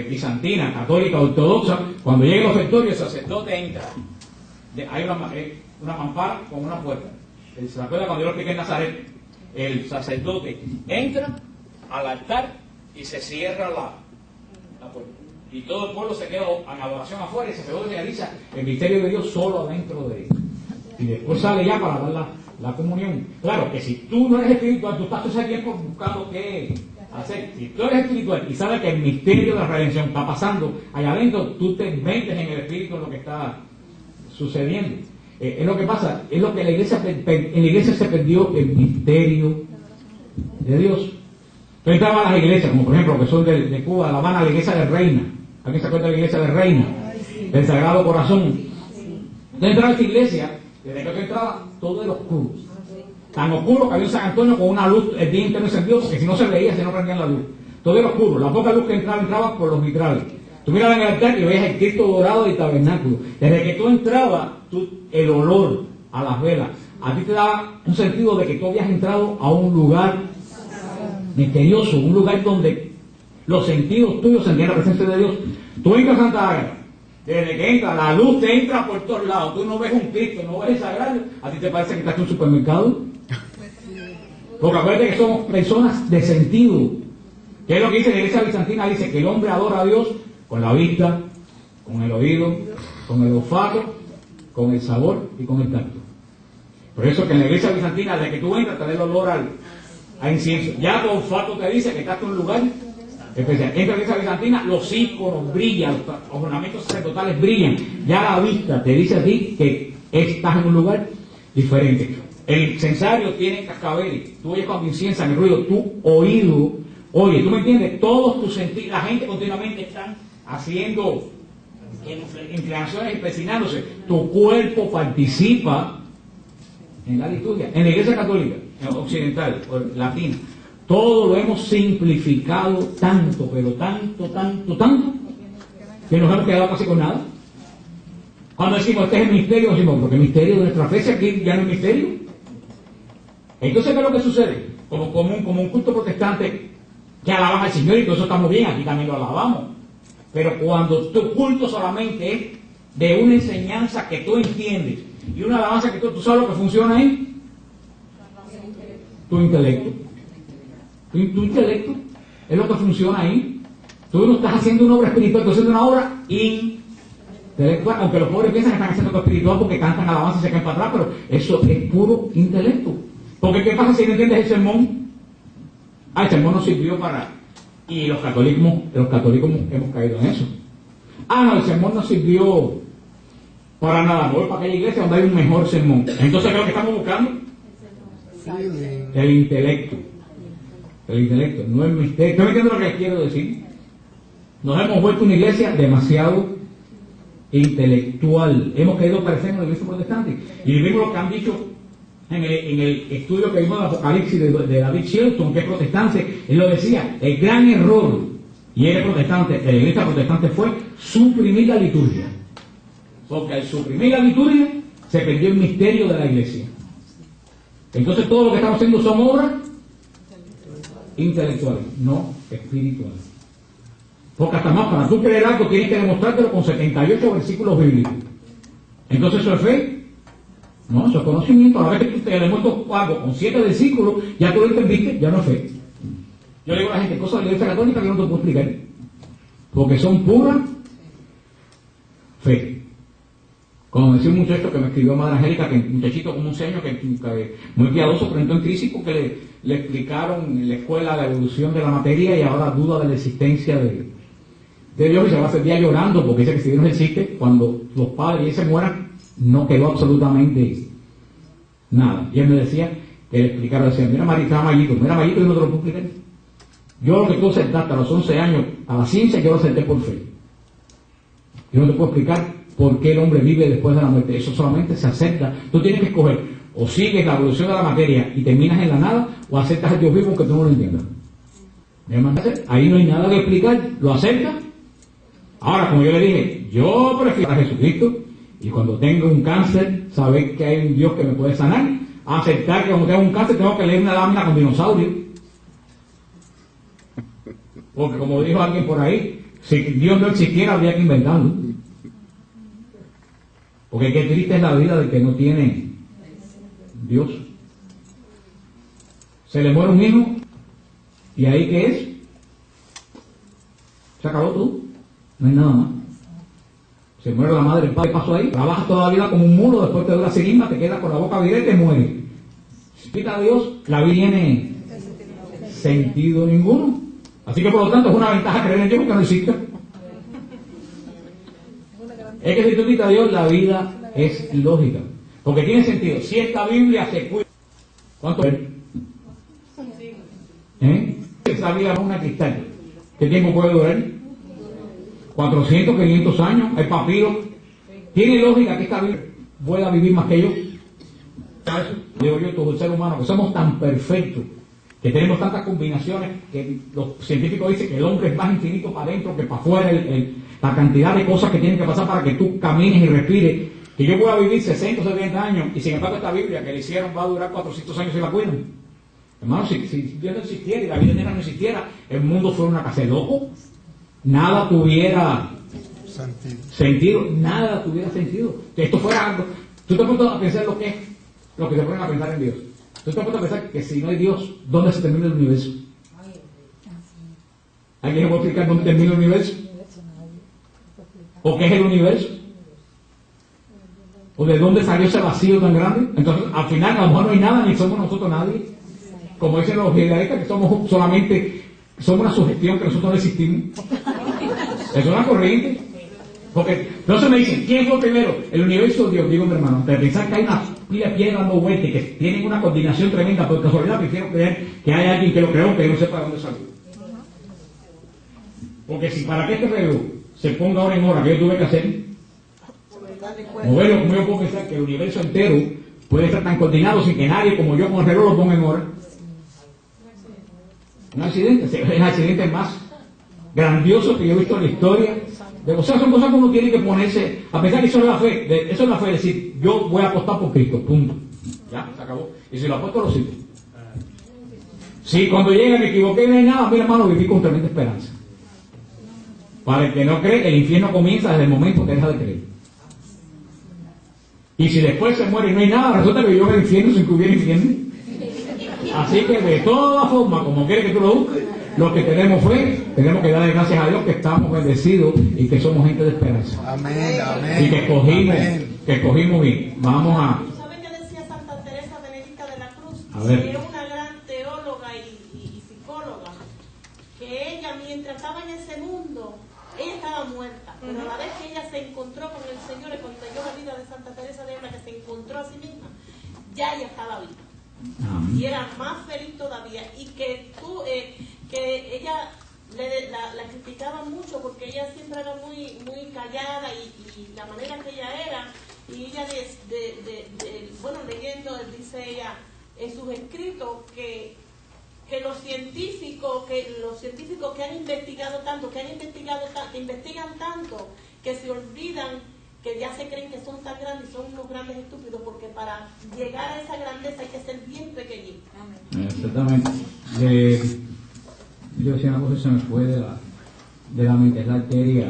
bizantina, católica, ortodoxa, cuando llega el ofertorio, el sacerdote entra. Hay una mampara con una puerta. ¿Se acuerda cuando yo lo expliqué en Nazaret? El sacerdote entra al altar y se cierra la puerta. Y todo el pueblo se queda en adoración afuera y el sacerdote realiza el misterio de Dios solo adentro de él. Y después sale ya para dar la comunión. Claro que si tú no eres espiritual, tú estás todo ese tiempo buscando qué hacer. Si tú eres espiritual y sabes que el misterio de la redención está pasando allá adentro, tú te metes en el espíritu en lo que está sucediendo. Es lo que pasa, es lo que en la iglesia se perdió el misterio de Dios. Yo entraba a las iglesias, como por ejemplo, que son de Cuba, La Habana, la iglesia de Reina. ¿Alguien se acuerda de la iglesia de Reina? Del Sagrado Corazón. Yo entraba a esa iglesia, desde que yo entraba, todo era oscuro. Tan oscuro que había un San Antonio con una luz el día entero encendido, porque si no se veía, si no prendían la luz. Todo era oscuro. La poca luz que entraba por los vitrales. Tú mirabas en el altar y veías el Cristo dorado del tabernáculo. Desde que tú entrabas, el olor a las velas, a ti te daba un sentido de que tú habías entrado a un lugar misterioso, un lugar donde los sentidos tuyos sentían la presencia de Dios. Tú entras a Santa Ágata, desde que entra, la luz te entra por todos lados, tú no ves un Cristo, no ves el sagrario, a ti te parece que estás en un supermercado. Porque acuérdate que somos personas de sentido. ¿Qué es lo que dice la iglesia bizantina? Dice que el hombre adora a Dios con la vista, con el oído, con el olfato, con el sabor y con el tacto. Por eso que en la iglesia bizantina, desde que tú entras, te da el olor a incienso. Ya tu olfato te dice que estás en un lugar especial. Entra en la iglesia bizantina, los íconos brillan, los ornamentos sacerdotales brillan. Ya la vista te dice a ti que estás en un lugar diferente. El censario tiene cascabeles. Tú oyes cuando inciensan el ruido, tu oído oye, ¿tú me entiendes? Todos tus sentidos, la gente continuamente están haciendo inclinaciones, empecinándose. Tu cuerpo participa en la liturgia. En la iglesia católica, occidental, o latina, todo lo hemos simplificado tanto, pero tanto, que nos hemos quedado casi con nada. Cuando decimos este es el misterio, decimos, porque el misterio de nuestra fe, aquí ya no es misterio. Entonces, ¿qué es lo que sucede? Como un culto protestante que alabamos al Señor y todo eso estamos bien, aquí también lo alabamos. Pero cuando tu culto solamente es de una enseñanza que tú entiendes y una alabanza que tú sabes lo que funciona ahí, Tu intelecto. Tu intelecto es lo que funciona ahí. Tú no estás haciendo una obra espiritual, tú estás haciendo una obra intelectual, aunque los pobres piensan que están haciendo algo espiritual porque cantan alabanza y se caen para atrás, pero eso es puro intelecto. Porque ¿qué pasa si no entiendes el sermón? El sermón no sirvió para... Y los católicos hemos caído en eso. No, el sermón no sirvió para nada. Voy para aquella iglesia donde hay un mejor sermón. Entonces, ¿qué es lo que estamos buscando? El intelecto. El intelecto, no el misterio. ¿Tú me entiendes lo que quiero decir? Nos hemos vuelto una iglesia demasiado intelectual. Hemos querido parecer en la iglesia protestante. Y vimos lo que han dicho en el estudio que vimos de Apocalipsis de David Shelton, que es protestante. Él lo decía, el gran error, y él es protestante, de la iglesia protestante fue suprimir la liturgia. Porque al suprimir la liturgia se perdió el misterio de la iglesia. Entonces todo lo que estamos haciendo son obras intelectuales, no espirituales. Porque hasta más, para tú creer algo tienes que demostrártelo con 78 versículos bíblicos. Entonces eso es fe. No, eso es conocimiento. A la vez que tú te demuestras algo con 7 versículos, ya tú lo entendiste, ya no es fe. Yo le digo a la gente cosas de la iglesia católica que no te puedo explicar. Porque son pura fe. Como decía un muchacho que me escribió Madre Angélica, que un muchachito como un señor que muy piadoso, pero entró en crisis porque le explicaron en la escuela la evolución de la materia y ahora duda de la existencia de Dios y se va a hacer día llorando porque dice que si Dios no existe, cuando los padres se mueran, no quedó absolutamente nada. Y él me decía que le explicaron, decía, mira Mayito, yo no te lo puedo explicar. Yo lo que tú aceptaste a los 11 años a la ciencia, yo lo acepté por fe. Yo no te puedo explicar por qué el hombre vive después de la muerte. Eso solamente se acepta. Tú tienes que escoger, o sigues la evolución de la materia y terminas en la nada, o aceptas a Dios vivo aunque tú no lo entiendas. Ahí no hay nada que explicar, lo aceptas. Ahora, como yo le dije, yo prefiero a Jesucristo, y cuando tengo un cáncer, saber que hay un Dios que me puede sanar, aceptar que cuando tengo un cáncer tengo que leer una lámina con dinosaurio. Porque como dijo alguien por ahí, si Dios no existiera habría que inventarlo. Porque qué triste es la vida del que no tiene Dios. Se le muere un hijo, ¿y ahí qué es? Se acabó todo, no hay nada más. Se muere la madre, el padre, pasó ahí, trabajas toda la vida como un mulo, después te dura seguirma, te quedas con la boca abierta y te mueres. Si quita a Dios, la vida tiene sentido ninguno. Así que por lo tanto es una ventaja creer en Dios porque no existe. Es que si tú quitas a Dios, la vida es ilógica. Porque tiene sentido. Si esta Biblia se cuida, ¿cuánto es? Esa Biblia es una cristal. ¿Qué tiempo puede durar? 400, 500 años. El papiro. ¿Tiene lógica que esta Biblia pueda vivir más que yo? Digo yo, todo el ser humano, que somos tan perfectos, que tenemos tantas combinaciones, que los científicos dicen que el hombre es más infinito para adentro que para afuera, la cantidad de cosas que tienen que pasar para que tú camines y respires, que yo pueda vivir 60 o 70 años, y sin embargo esta Biblia que le hicieron va a durar 400 años si la cuidan. Hermano, si Dios no existiera y la vida eterna no existiera, el mundo fuera una casa de locos, nada tuviera sentido, nada tuviera sentido. Que esto fuera algo, tú te pones a pensar lo que es, lo que se ponen a pensar en Dios. Tú te pones a pensar que si no hay Dios, ¿dónde se termina el universo? ¿Alguien me puede explicar dónde termina el universo? ¿O qué es el universo? ¿O de dónde salió ese vacío tan grande? Entonces, al final, a lo mejor no hay nada, ni somos nosotros nadie. Como dicen los judaístas, que somos solamente, somos una sugestión, que nosotros no existimos. Es una corriente. Porque no se me dicen, ¿quién fue primero? El universo o Dios. Digo, mi hermano, de pensar que hay una pila de piedras dando vueltas y que tienen una coordinación tremenda, por casualidad prefiero creer que hay alguien que lo creó, que yo no sepa de dónde salió. Porque si para que este reloj se ponga hora en hora, que yo tuve que hacer, moverlo, como yo puedo pensar que el universo entero puede estar tan coordinado sin que nadie como yo con el reloj lo ponga en hora. Un accidente, es el accidente más grandioso que yo he visto en la historia. O sea, son cosas que uno tiene que ponerse a pensar que eso es la fe. Eso es la fe, decir, yo voy a apostar por Cristo, punto. Ya, se acabó. Y si lo apuesto, lo sigo. Si cuando llega me equivoqué y no hay nada, mira hermano, viví con tremenda esperanza. Para el que no cree, el infierno comienza desde el momento que deja de creer. Y si después se muere y no hay nada, resulta que vivió en el infierno sin que hubiera infierno. Así que de todas formas, como quiere que tú lo busques, lo que tenemos que darle gracias a Dios que estamos bendecidos y que somos gente de esperanza. Amén, amén. Y que escogimos bien. Vamos a... ¿Sabe qué decía Santa Teresa Benedicta de la Cruz? A ver. Que era una gran teóloga y psicóloga. Que ella, mientras estaba en ese mundo, ella estaba muerta. Pero a la vez que ella se encontró con el Señor y cuando leyó la vida de Santa Teresa de Ávila, que se encontró a sí misma, ya ella estaba viva. Y era más feliz todavía. Y que que ella la criticaba mucho porque ella siempre era muy callada y la manera que ella era. Y ella, bueno, leyendo, dice ella en sus escritos que los científicos que han investigado tanto, que investigan tanto, que se olvidan, que ya se creen que son tan grandes y son unos grandes estúpidos, porque para llegar a esa grandeza hay que ser bien pequeñito. Exactamente. Yo decía una cosa que se me fue de la mente, es la arteria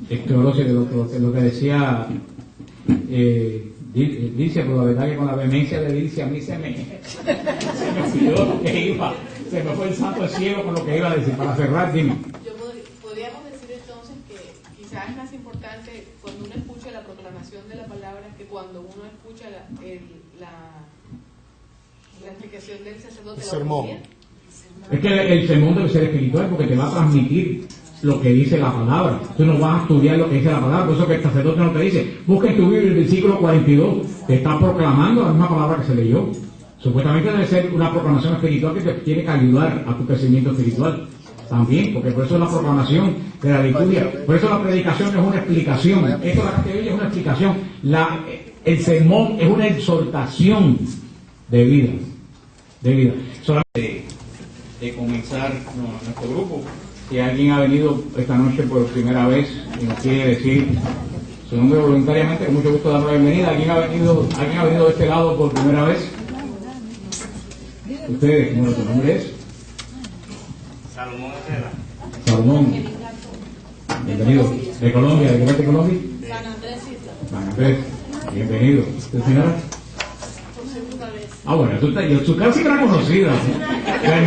esclerosis, de lo que decía Dilcia, pero la verdad que con la vehemencia de Dilcia a mí se me olvidó lo que iba, se me fue el santo del cielo con lo que iba a decir. Para cerrar, dime. Podríamos decir entonces que quizás es más importante cuando uno escucha la proclamación de la palabra que cuando uno escucha la explicación del sacerdote. El sermón. Es que el sermón debe ser espiritual porque te va a transmitir lo que dice la palabra. Tú no vas a estudiar lo que dice la palabra, por eso que el sacerdote no te dice, busca en tu Biblia el versículo 42, te está proclamando la misma palabra que se leyó. Supuestamente debe ser una proclamación espiritual que te tiene que ayudar a tu crecimiento espiritual también, porque por eso es la proclamación de la liturgia, por eso la predicación es una explicación, esto la que es una explicación, el sermón es una exhortación de vida, solamente de comenzar nuestro grupo. Si alguien ha venido esta noche por primera vez y nos quiere decir su nombre voluntariamente, con mucho gusto dar la bienvenida. ¿Alguien ha venido de este lado por primera vez? Ustedes, bueno, ¿tu nombre es? Salomón Ojeda. Salomón. Bienvenido. ¿De Colombia? ¿De qué parte de Colombia? San Andrés Isla, San Andrés. Bienvenido. ¿Usted, señora? por segunda vez. Ah, bueno, su cara sí era conocida. La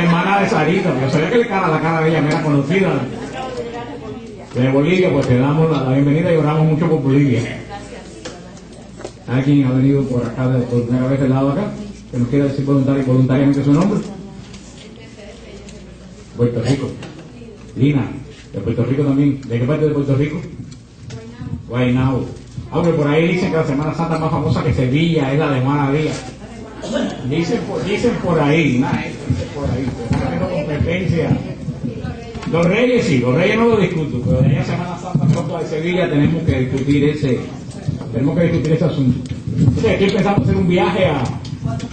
hermana de Sarita. Yo sabía que la cara de ella me era conocida. Acabo de llegar de Bolivia. De Bolivia, pues te damos la bienvenida y oramos mucho por Bolivia. Gracias. ¿Alguien ha venido por acá por primera vez del lado de acá? ¿Que nos quiera decir voluntariamente su nombre? Puerto Rico. Lina, de Puerto Rico también. ¿De qué parte de Puerto Rico? Guaynabo. Aunque por ahí dicen que la Semana Santa más famosa que Sevilla es la de Juana Díaz. Dicen por ahí, dicen por ahí. Están haciendo competencia. Los Reyes sí, los Reyes no lo discuto, pero en la Semana Santa pronto de Sevilla tenemos que discutir ese asunto. Entonces, estoy pensando hacer un viaje a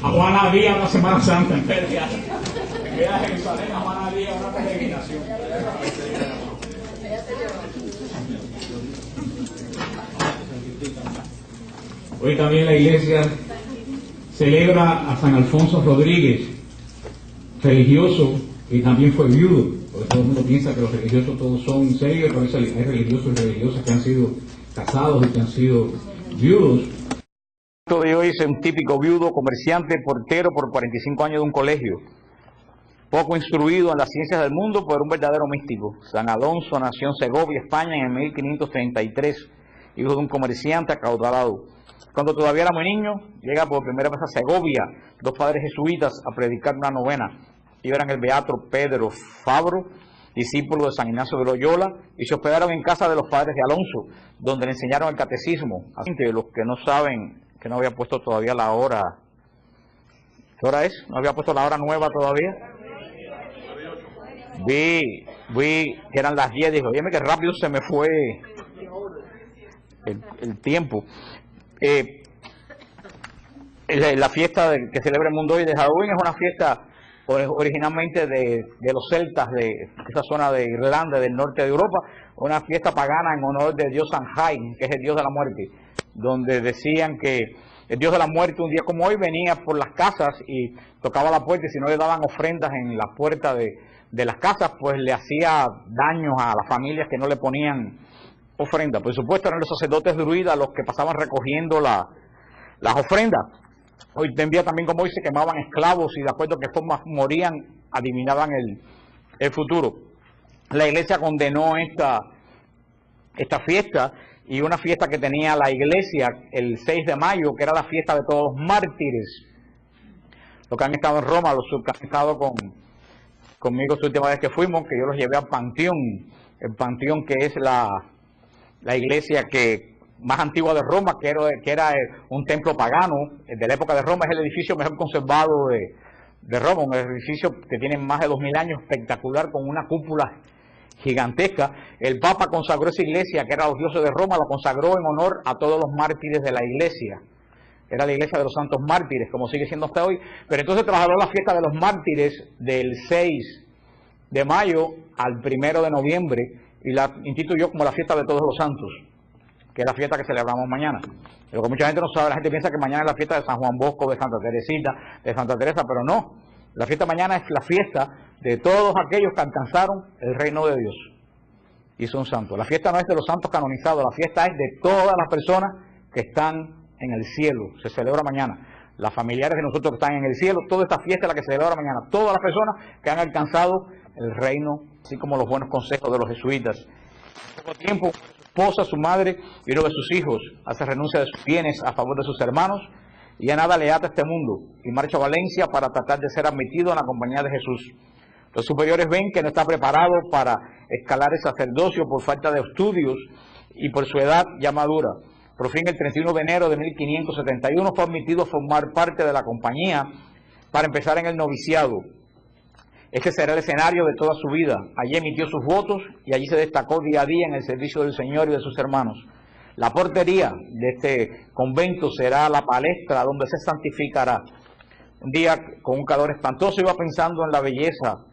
Juana Díaz la Semana Santa en vez de a Jerusalén a Juana Díaz una peregrinación. Hoy también la iglesia celebra a San Alfonso Rodríguez, religioso y también fue viudo, porque todo el mundo piensa que los religiosos todos son serios, pero hay religiosos y religiosas que han sido casados y que han sido viudos. De hoy es un típico viudo, comerciante, portero por 45 años de un colegio, poco instruido en las ciencias del mundo, pero un verdadero místico. San Alonso nació en Segovia, España, en 1533, hijo de un comerciante acaudalado. Cuando todavía era muy niño, llega por primera vez a Segovia, dos padres jesuitas, a predicar una novena. Ellos eran el beato Pedro Fabro, discípulo de San Ignacio de Loyola, y se hospedaron en casa de los padres de Alonso, donde le enseñaron el catecismo. Así que los que no saben, que no había puesto todavía la hora. ¿Qué hora es? ¿No había puesto la hora nueva todavía? Vi que eran las 10, dijo, oye, que rápido se me fue el tiempo. La fiesta que celebra el mundo hoy de Halloween es una fiesta originalmente de los celtas de esa zona de Irlanda, del norte de Europa, una fiesta pagana en honor del dios Samhain, que es el dios de la muerte, donde decían que el dios de la muerte un día como hoy venía por las casas y tocaba la puerta, y si no le daban ofrendas en la puerta de las casas, pues le hacía daños a las familias que no le ponían ofrendas. Por supuesto eran los sacerdotes druidas los que pasaban recogiendo las ofrendas. Hoy en día también, como hoy, se quemaban esclavos y de acuerdo a qué forma morían, adivinaban el futuro. La iglesia condenó esta fiesta, y una fiesta que tenía la iglesia el 6 de mayo, que era la fiesta de todos los mártires. Los que han estado en Roma, los que han estado conmigo la última vez que fuimos, que yo los llevé al Panteón, el Panteón, que es la iglesia más antigua de Roma, que era un templo pagano de la época de Roma. Es el edificio mejor conservado de Roma, un edificio que tiene más de 2000 años, espectacular, con una cúpula gigantesca. El Papa consagró esa iglesia, que era los dioses de Roma, lo consagró en honor a todos los mártires de la iglesia. Era la iglesia de los santos mártires, como sigue siendo hasta hoy. Pero entonces trasladó la fiesta de los mártires del 6 de mayo al 1 de noviembre y la instituyó como la fiesta de todos los santos, que es la fiesta que celebramos mañana. Lo que mucha gente no sabe, la gente piensa que mañana es la fiesta de San Juan Bosco, de Santa Teresita, de Santa Teresa, pero no. La fiesta mañana es la fiesta de todos aquellos que alcanzaron el reino de Dios y son santos. La fiesta no es de los santos canonizados, la fiesta es de todas las personas que están en el cielo. Se celebra mañana. Las familiares de nosotros que están en el cielo, toda esta fiesta es la que se celebra mañana. Todas las personas que han alcanzado el reino, así como los buenos consejos de los jesuitas. En poco tiempo, su esposa, su madre y uno de sus hijos hace renuncia de sus bienes a favor de sus hermanos y ya nada le ata a este mundo y marcha a Valencia para tratar de ser admitido en la compañía de Jesús. Los superiores ven que no está preparado para escalar el sacerdocio por falta de estudios y por su edad ya madura. Por fin, el 31 de enero de 1571 fue admitido a formar parte de la compañía para empezar en el noviciado. Este será el escenario de toda su vida. Allí emitió sus votos y allí se destacó día a día en el servicio del Señor y de sus hermanos. La portería de este convento será la palestra donde se santificará. Un día, con un calor espantoso, iba pensando en la belleza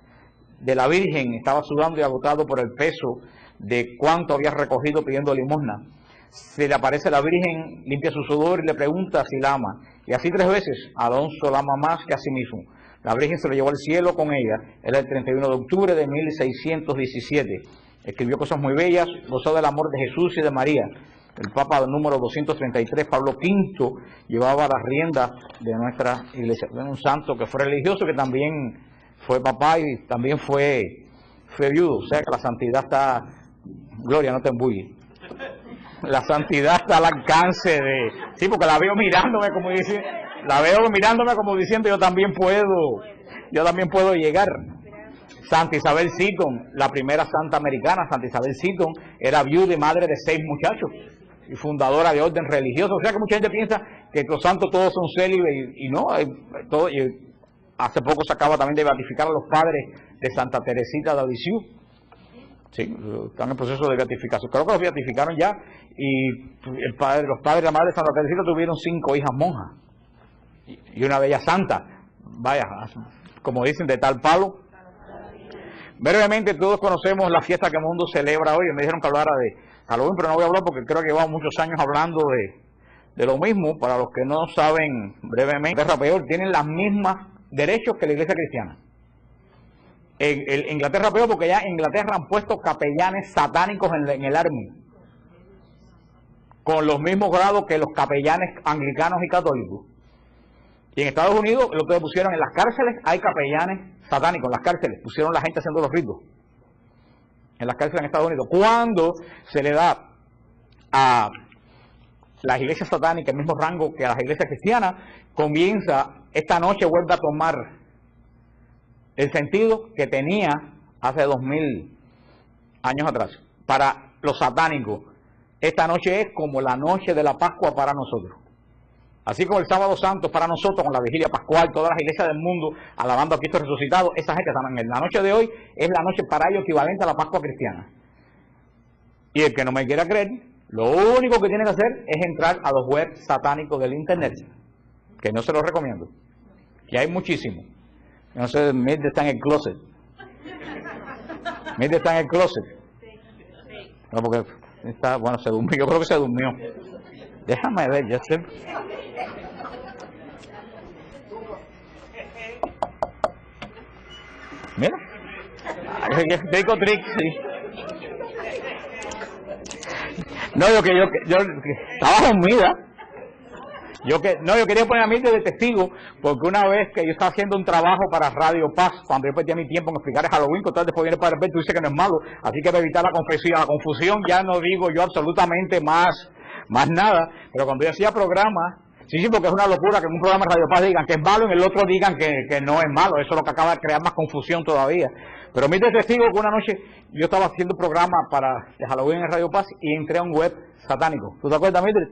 de la Virgen. Estaba sudando y agotado por el peso de cuánto había recogido pidiendo limosna. Se le aparece la Virgen, limpia su sudor y le pregunta si la ama. Y así 3 veces, Alonso la ama más que a sí mismo. La Virgen se lo llevó al cielo con ella. Era el 31 de octubre de 1617. Escribió cosas muy bellas, gozó del amor de Jesús y de María. El Papa número 233, Pablo V, llevaba las riendas de nuestra iglesia. Un santo que fue religioso, que también fue papá y también fue viudo. O sea que la santidad está... Gloria, no te embulles. La santidad está al alcance de... Sí, porque la veo mirándome como diciendo, yo también puedo llegar. Santa Isabel Seton, la primera santa americana. Santa Isabel Seton era viuda y madre de 6 muchachos y fundadora de orden religioso. O sea que mucha gente piensa que los santos todos son célibes y no. Hace poco se acaba también de beatificar a los padres de Santa Teresita de Lisieux. Sí, están en proceso de beatificación. Creo que los beatificaron ya y los padres y la madre de Santa Teresita tuvieron 5 hijas monjas y una de ellas santa. Vaya, como dicen, de tal palo. Brevemente, todos conocemos la fiesta que el mundo celebra hoy. Me dijeron que hablara de Halloween, pero no voy a hablar porque creo que llevamos muchos años hablando de lo mismo. Para los que no saben, brevemente, Inglaterra peor, tienen los mismos derechos que la iglesia cristiana. En Inglaterra peor porque ya en Inglaterra han puesto capellanes satánicos en el army, con los mismos grados que los capellanes anglicanos y católicos. Y en Estados Unidos, lo que pusieron en las cárceles, hay capellanes satánicos en las cárceles. Pusieron la gente haciendo los ritos en las cárceles en Estados Unidos. Cuando se le da a las iglesias satánicas el mismo rango que a las iglesias cristianas, comienza, esta noche vuelve a tomar el sentido que tenía hace 2000 años atrás. Para los satánicos, esta noche es como la noche de la Pascua para nosotros. Así como el Sábado Santo para nosotros, con la vigilia pascual, todas las iglesias del mundo alabando a Cristo resucitado, esa gente también. La noche de hoy es la noche para ellos equivalente a la Pascua cristiana. Y el que no me quiera creer, lo único que tiene que hacer es entrar a los webs satánicos del internet, que no se los recomiendo, que hay muchísimo. No sé, Mirde está en el closet. Mirde está en el closet. No, porque está, bueno, se durmió, yo creo que se durmió. Déjame ver, ya sé. Mira. Tengo trick, sí. No, yo estaba dormida. Yo quería poner a Mildred de testigo, porque una vez que yo estaba haciendo un trabajo para Radio Paz, cuando yo perdí mi tiempo en explicar el Halloween, que después viene para ver, tú dices que no es malo, así que para evitar la confusión ya no digo yo absolutamente más nada, pero cuando yo hacía programas, sí, porque es una locura que en un programa de Radio Paz digan que es malo y en el otro digan que no es malo, eso es lo que acaba de crear más confusión todavía. Pero Mildred es testigo que una noche yo estaba haciendo un programa para el Halloween en Radio Paz y entré a un web satánico. ¿Tú te acuerdas, Mildred?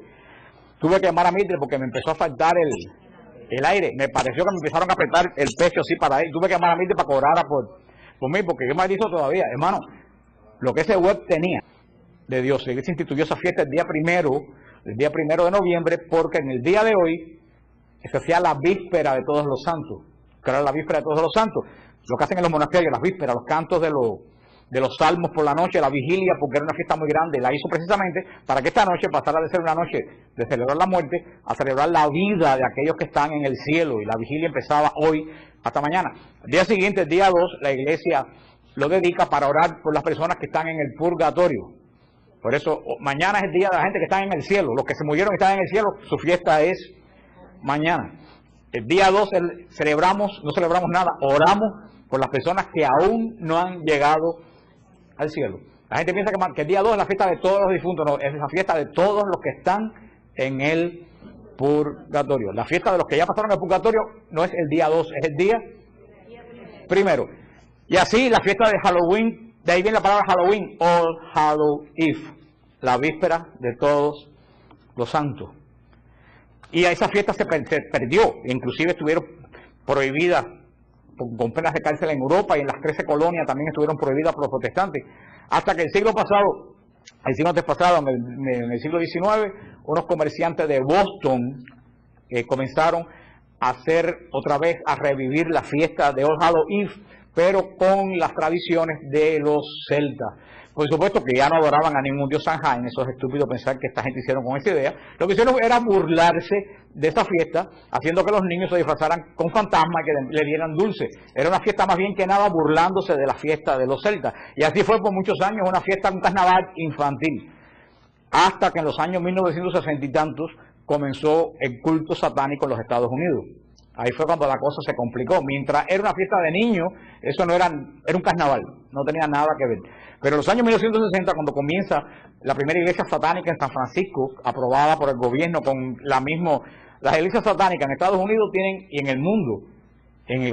Tuve que llamar a Mildred porque me empezó a faltar el aire. Me pareció que me empezaron a apretar el pecho así para ahí. Tuve que llamar a Mildred para cobrar por mí, porque yo me dicho todavía, hermano, lo que ese web tenía de Dios. La iglesia instituyó esa fiesta el día primero de noviembre, porque en el día de hoy se hacía la víspera de Todos los Santos. Que era la víspera de Todos los Santos. Lo que hacen en los monasterios, las vísperas, los cantos de los salmos por la noche, la vigilia, porque era una fiesta muy grande, la hizo precisamente para que esta noche pasara de ser una noche de celebrar la muerte a celebrar la vida de aquellos que están en el cielo, y la vigilia empezaba hoy hasta mañana. El día siguiente, el día 2, la iglesia lo dedica para orar por las personas que están en el purgatorio. Por eso, mañana es el día de la gente que está en el cielo, los que se murieron y están en el cielo, su fiesta es mañana. El día 2 no celebramos nada, oramos por las personas que aún no han llegado al cielo. La gente piensa que el día 2 es la fiesta de todos los difuntos, no, es la fiesta de todos los que están en el purgatorio. La fiesta de los que ya pasaron el purgatorio no es el día 2, es el día primero. Y así la fiesta de Halloween, de ahí viene la palabra Halloween, All Hallows Eve, la víspera de Todos los Santos. Y a esa fiesta se perdió, inclusive estuvieron prohibidas con penas de cárcel en Europa, y en las 13 colonias también estuvieron prohibidas por los protestantes, hasta que el siglo antepasado, en el siglo XIX, unos comerciantes de Boston comenzaron a revivir la fiesta de All Hallows Eve, pero con las tradiciones de los celtas. Por supuesto que ya no adoraban a ningún dios Samhain, eso es estúpido pensar que esta gente hicieron con esa idea. Lo que hicieron era burlarse de esta fiesta, haciendo que los niños se disfrazaran con fantasmas y que le dieran dulce. Era una fiesta más bien que nada burlándose de la fiesta de los celtas. Y así fue por muchos años una fiesta, un carnaval infantil. Hasta que en los años 1960 y tantos comenzó el culto satánico en los Estados Unidos. Ahí fue cuando la cosa se complicó. Mientras era una fiesta de niños, eso no era un carnaval, no tenía nada que ver. Pero en los años 1960, cuando comienza la primera iglesia satánica en San Francisco, aprobada por el gobierno con las iglesias satánicas en Estados Unidos tienen, y en el mundo, en el